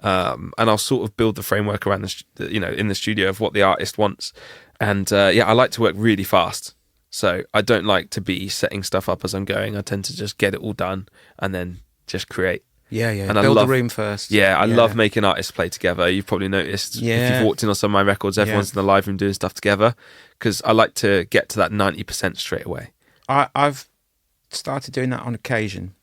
And I'll sort of build the framework around in the studio of what the artist wants. And I like to work really fast. So I don't like to be setting stuff up as I'm going. I tend to just get it all done and then just create. And build the room first. I love making artists play together. You've probably noticed if you've walked in on some of my records, everyone's in the live room doing stuff together, because I like to get to that 90% straight away. I've started doing that on occasion,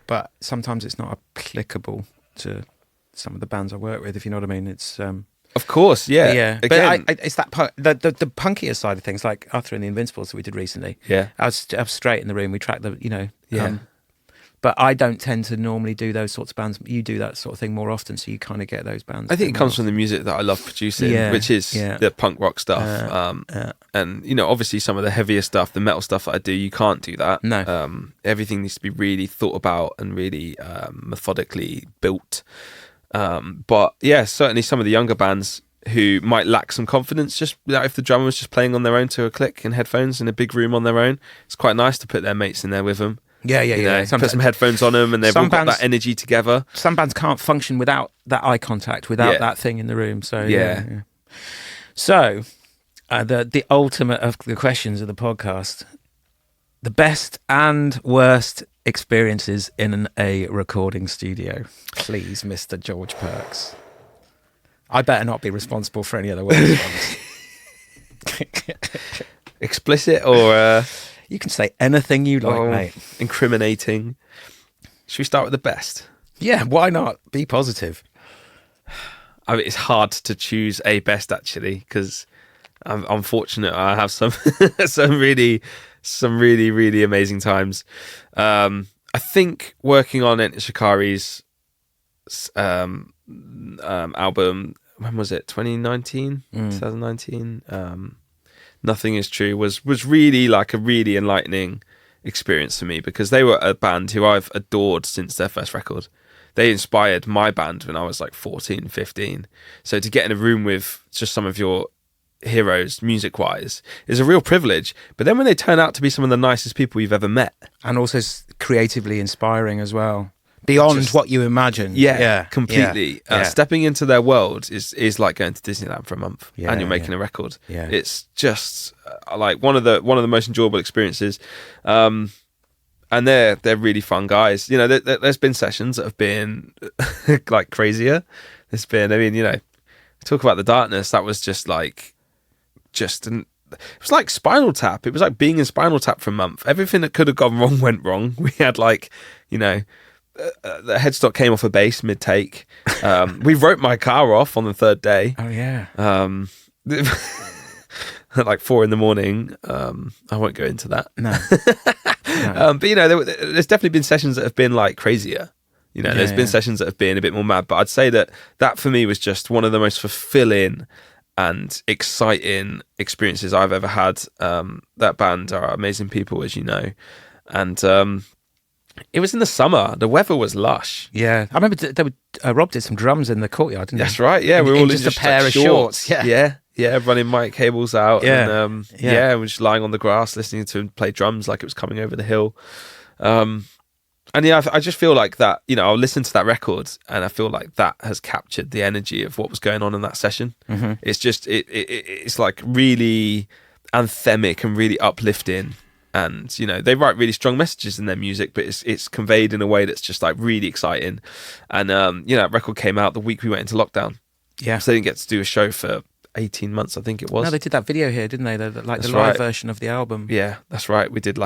but sometimes it's not applicable to some of the bands I work with, if you know what I mean. It's of course, Again, but it's that part, the punkier side of things, like Arthur and the Invincibles that we did recently. I was straight in the room. We tracked but I don't tend to normally do those sorts of bands. You do that sort of thing more often, so you kind of get those bands. I think it comes from the music that I love producing, which is the punk rock stuff. And, obviously some of the heavier stuff, the metal stuff that I do, you can't do that. No. Everything needs to be really thought about and really methodically built. But certainly some of the younger bands who might lack some confidence, just if the drummer was just playing on their own to a click in headphones in a big room on their own, it's quite nice to put their mates in there with them. Put some headphones on them, and they've all got that energy together. Some bands can't function without that eye contact, without that thing in the room. So So the ultimate of the questions of the podcast: the best and worst experiences in a recording studio. Please, Mr. George Perks. I better not be responsible for any other words. Explicit or. You can say anything you like, mate. Incriminating. Should we start with the best? Yeah, why not? Be positive. I mean, it's hard to choose a best, actually, because I'm fortunate. I have some really, really amazing times. I think working on Enter Shikari's album, when was it? 2019? 2019? Nothing Is True was really like a really enlightening experience for me, because they were a band who I've adored since their first record. They inspired my band when I was like 14, 15. So to get in a room with just some of your heroes music-wise is a real privilege. But then when they turn out to be some of the nicest people you've ever met. And also creatively inspiring as well. Beyond what you imagine. Completely. Stepping into their world is like going to Disneyland for a month and you're making a record. It's just like one of the most enjoyable experiences. And they're really fun guys. There's been sessions that have been like crazier. There's been, talk about the darkness. That was it was like Spinal Tap. It was like being in Spinal Tap for a month. Everything that could have gone wrong went wrong. We had the headstock came off a bass mid-take. We wrote my car off on the third day. Oh, yeah. At like 4 a.m. I won't go into that. No. But, there's definitely been sessions that have been like crazier. There's been sessions that have been a bit more mad. But I'd say that for me was just one of the most fulfilling and exciting experiences I've ever had. That band are amazing people, as you know. And it was in the summer. The weather was lush. Yeah, I remember Rob did some drums in the courtyard, didn't he? That's right. Yeah, we were all in just a pair of shorts. Yeah. Yeah, running mic cables out. Yeah. And we're just lying on the grass listening to him play drums like it was coming over the hill. And yeah, I just feel like that, I'll listen to that record and I feel like that has captured the energy of what was going on in that session. Mm-hmm. It's just, it's like really anthemic and really uplifting. And, they write really strong messages in their music, but it's conveyed in a way that's just like really exciting. And, that record came out the week we went into lockdown. Yeah. So they didn't get to do a show for 18 months, I think it was. No, they did that video here, didn't they? The live right. version of the album. Yeah, that's right. We did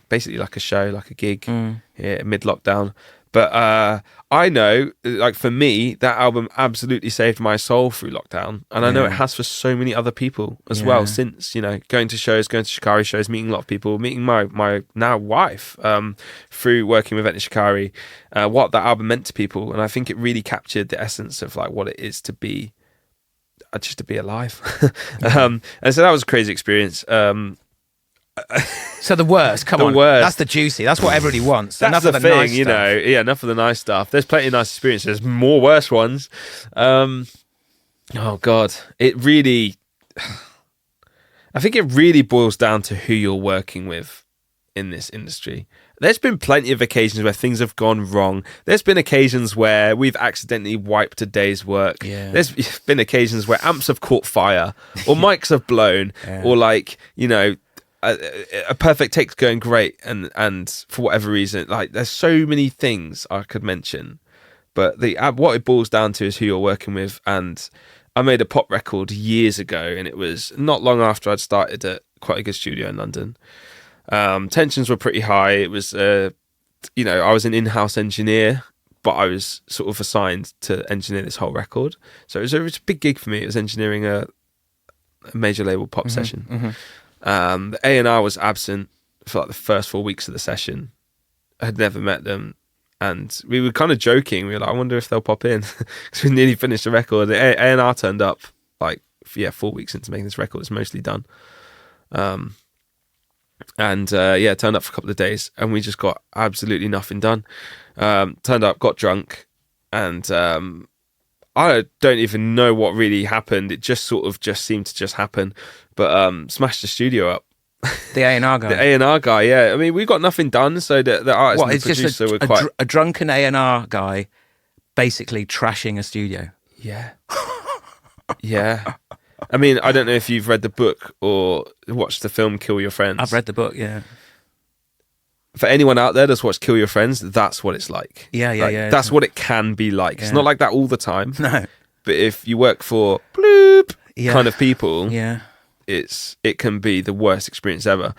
basically like a show, like a gig mid-lockdown. But I know, like for me, that album absolutely saved my soul through lockdown. And I know it has for so many other people as well since, going to shows, going to Shikari shows, meeting a lot of people, meeting my now wife through working with Etna Shikari, what that album meant to people. And I think it really captured the essence of like what it is to be just to be alive. And so that was a crazy experience. So the worst, come on. Worst. That's the juicy. That's what everybody wants. That's enough the of the thing, nice stuff. Yeah, enough of the nice stuff. There's plenty of nice experiences. There's more worse ones. Oh God. I think it really boils down to who you're working with in this industry. There's been plenty of occasions where things have gone wrong. There's been occasions where we've accidentally wiped a day's work. Yeah. There's been occasions where amps have caught fire or mics have blown or a perfect take's going great and for whatever reason, like there's so many things I could mention. But what it boils down to is who you're working with. And I made a pop record years ago and it was not long after I'd started at quite a good studio in London. Tensions were pretty high. It was, I was an in-house engineer, but I was sort of assigned to engineer this whole record. So it was a big gig for me. It was engineering a major label pop session. Mm-hmm. The A&R was absent for like the first 4 weeks of the session. I had never met them. And we were kind of joking. We were like, I wonder if they'll pop in because we nearly finished the record. The A&R turned up 4 weeks into making this record. It's mostly done. Turned up for a couple of days and we just got absolutely nothing done. Turned up, got drunk, and I don't even know what really happened. It just sort of just seemed to just happen, but smashed the studio up. The A&R guy. The A&R guy, yeah. I mean, we got nothing done, so the artist and the producer were quite... a drunken A&R guy basically trashing a studio. Yeah. Yeah. I mean, I don't know if you've read the book or watched the film Kill Your Friends. I've read the book, yeah. For anyone out there that's watched Kill Your Friends, that's what it's like. Yeah. That's what it can be like. Yeah. It's not like that all the time. No. But if you work for bloop kind of people, it can be the worst experience ever.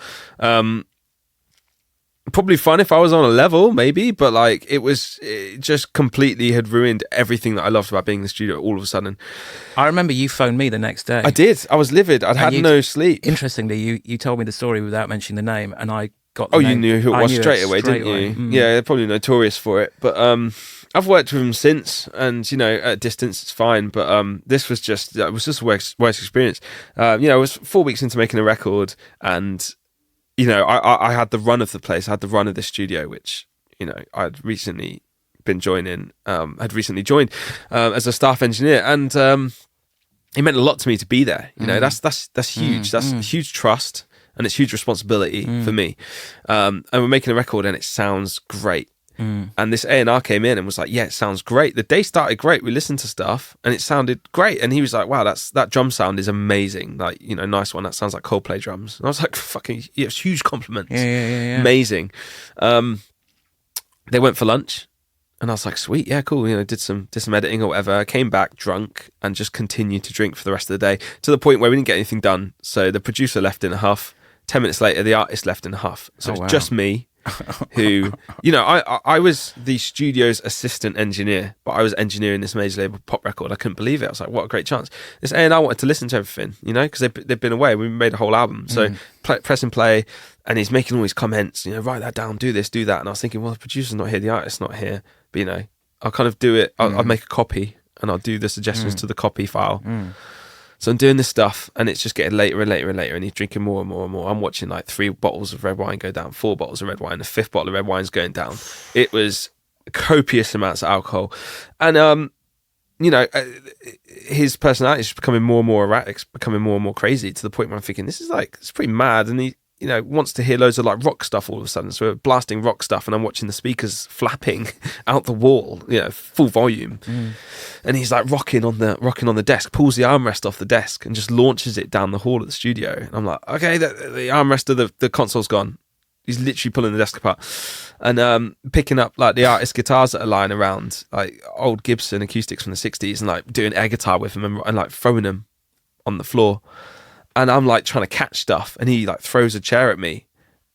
Probably fun if I was on a level, maybe, but it just completely had ruined everything that I loved about being in the studio all of a sudden. I remember you phoned me the next day. I did. I was livid. I'd had no sleep. Interestingly, you told me the story without mentioning the name, and I got you knew who it was straight away, didn't you? Mm. Yeah, they're probably notorious for it. But I've worked with them since, and at a distance it's fine. But this was just a worst experience. I was 4 weeks into making a record, and I had the run of the place. I had the run of the studio, which I'd recently been joining. Had recently joined as a staff engineer, and it meant a lot to me to be there. That's huge. That's huge trust. And it's huge responsibility for me. And we're making a record and it sounds great. And this A&R came in and was like, yeah, it sounds great. The day started great. We listened to stuff and it sounded great. And he was like, wow, that drum sound is amazing. Nice one. That sounds like Coldplay drums. And I was like, fucking, it's huge compliments. Yeah. Amazing. They went for lunch and I was like, sweet, yeah, cool. Did some editing or whatever. I came back drunk and just continued to drink for the rest of the day to the point where we didn't get anything done. So the producer left in a huff. 10 minutes later, the artist left in a huff. So it's just me who, I was the studio's assistant engineer, but I was engineering this major label pop record. I couldn't believe it. I was like, what a great chance. This A&R wanted to listen to everything, because they've been away. We made a whole album. So press and play, and he's making all these comments, write that down, do this, do that. And I was thinking, well, the producer's not here, the artist's not here. But, I'll kind of do it. I'll make a copy and I'll do the suggestions to the copy file. So I'm doing this stuff and it's just getting later and later and later and he's drinking more and more and more. I'm watching 3 bottles of red wine go down, 4 bottles of red wine, the 5th bottle of red wine's going down. It was copious amounts of alcohol. And you know, his personality is just becoming more and more erratic, it's becoming more and more crazy, to the point where I'm thinking, this is like, it's pretty mad. And he, you know, wants to hear loads of like rock stuff all of a sudden. So we're blasting rock stuff, and I'm watching the speakers flapping out the wall, you know, full volume. And he's like rocking on the desk, pulls the armrest off the desk and just launches it down the hall of the studio. And I'm like, okay, the armrest of the console's gone. He's literally pulling the desk apart and picking up like the artist guitars that are lying around, like old Gibson acoustics from the 60s, and like doing air guitar with them and like throwing them on the floor. And I'm like trying to catch stuff, and he like throws a chair at me.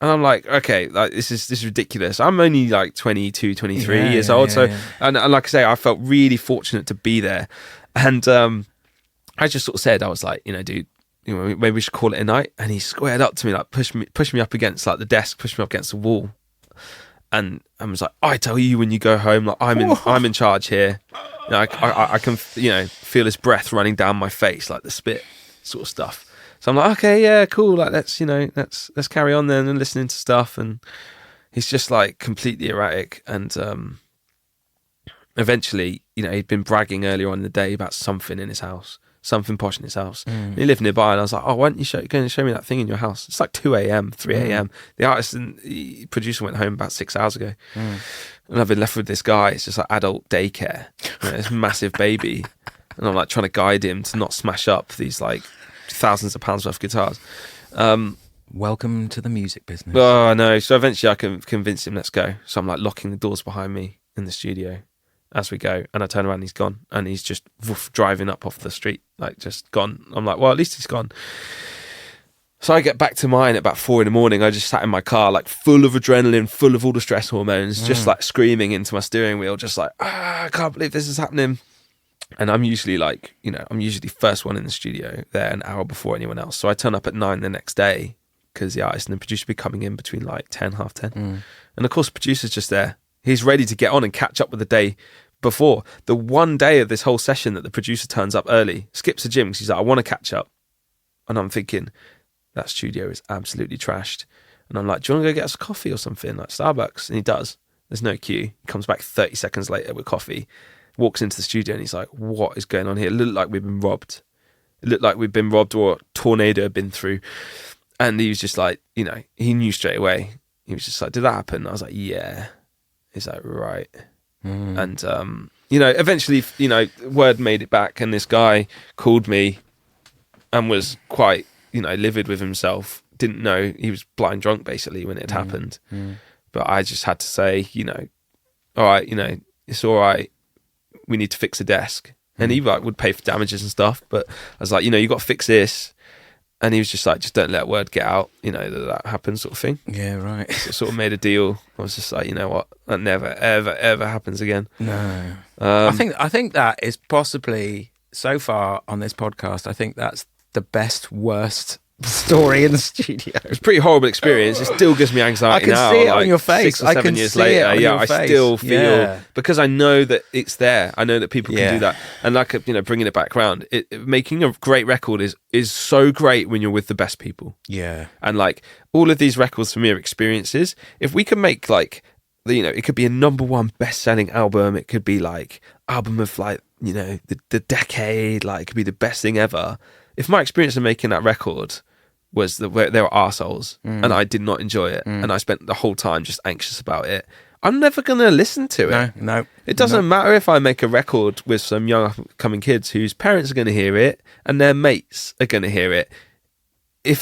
And I'm like, okay, like this is ridiculous. I'm only like 22, 23 years old. And like I say, I felt really fortunate to be there. And I just sort of said, I was like, you know, dude, you know, maybe we should call it a night. And he squared up to me, like pushed me up against like the desk, pushed me up against the wall. And I was like, I tell you, when you go home, like I'm in charge here. You know, I can, you know, feel his breath running down my face, like the spit sort of stuff. So I'm like, okay, yeah, cool. Like let's carry on then and listening to stuff. And he's just like completely erratic. And eventually, you know, he'd been bragging earlier on in the day about something in his house. Something posh in his house. He lived nearby, and I was like, oh, why don't you go and show me that thing in your house? It's like 2 a.m, 3 a.m. The artist and the producer went home about 6 hours ago. And I've been left with this guy. It's just like adult daycare. You know, this massive baby. And I'm like trying to guide him to not smash up these like thousands of pounds worth of guitars. Welcome to the music business. Oh, I know. So eventually I can convince him, let's go. So I'm like locking the doors behind me in the studio as we go, and I turn around and he's gone, and he's just driving up off the street, like just gone. I'm like, well, at least he's gone. So I get back to mine at about 4 a.m. I just sat in my car, like full of adrenaline, full of all the stress hormones, just like screaming into my steering wheel, just like, I can't believe this is happening. And I'm usually like, you know, I'm usually first one in the studio there an hour before anyone else. So I turn up at 9 the next day, because the artist and the producer will be coming in between like 10, half 10. And of course, the producer's just there. He's ready to get on and catch up with the day before. The one day of this whole session that the producer turns up early, skips the gym because he's like, I want to catch up. And I'm thinking, that studio is absolutely trashed. And I'm like, do you want to go get us a coffee or something, like Starbucks? And he does. There's no queue. He comes back 30 seconds later with coffee, walks into the studio, and he's like, what is going on here? It looked like we've been robbed. It looked like we'd been robbed, or a tornado had been through. And he was just like, you know, he knew straight away. He was just like, did that happen? I was like, yeah. He's like, right. And, you know, eventually, you know, word made it back, and this guy called me and was quite, you know, livid with himself. Didn't know, he was blind drunk basically when it happened. But I just had to say, you know, all right, you know, it's all right. We need to fix the desk. And he like would pay for damages and stuff. But I was like, you know, you got to fix this. And he was just like, just don't let word get out, you know, that happens, sort of thing. Yeah, right. So sort of made a deal. I was just like, you know what, that never, ever, ever happens again. No. I think that is possibly, so far on this podcast, I think that's the best, worst story in the studio. It's a pretty horrible experience. It still gives me anxiety now. I can see it like on your face. 6 or 7 years later. I still feel, because I know that it's there. I know that people can do that. And like, you know, bringing it back around, making a great record is so great when you're with the best people. Yeah. And like all of these records for me are experiences. If we can make like, you know, it could be a #1 best-selling album. It could be like album of like, you know, the decade. Like it could be the best thing ever. If my experience of making that record was that they were arseholes and I did not enjoy it and I spent the whole time just anxious about it, I'm never going to listen to it. No. It doesn't matter if I make a record with some young upcoming kids whose parents are going to hear it and their mates are going to hear it. If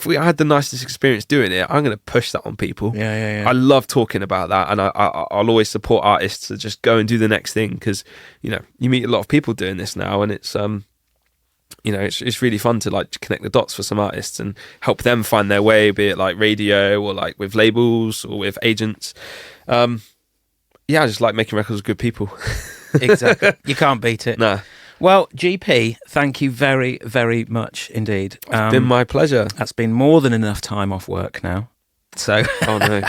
I had the nicest experience doing it, I'm going to push that on people. Yeah. I love talking about that, and I'll always support artists to just go and do the next thing, because, you know, you meet a lot of people doing this now, and it's you know, it's really fun to like connect the dots for some artists and help them find their way, be it like radio or like with labels or with agents. I just like making records with good people. Exactly. You can't beat it. Nah. Well, GP, thank you very, very much indeed. It's been my pleasure. That's been more than enough time off work now. So, oh no,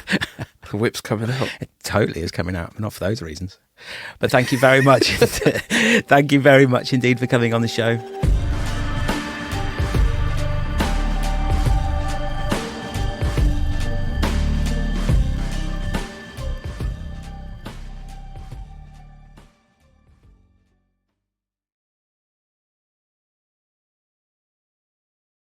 the whip's coming out. It totally is coming out, but not for those reasons. But thank you very much. Thank you very much indeed for coming on the show.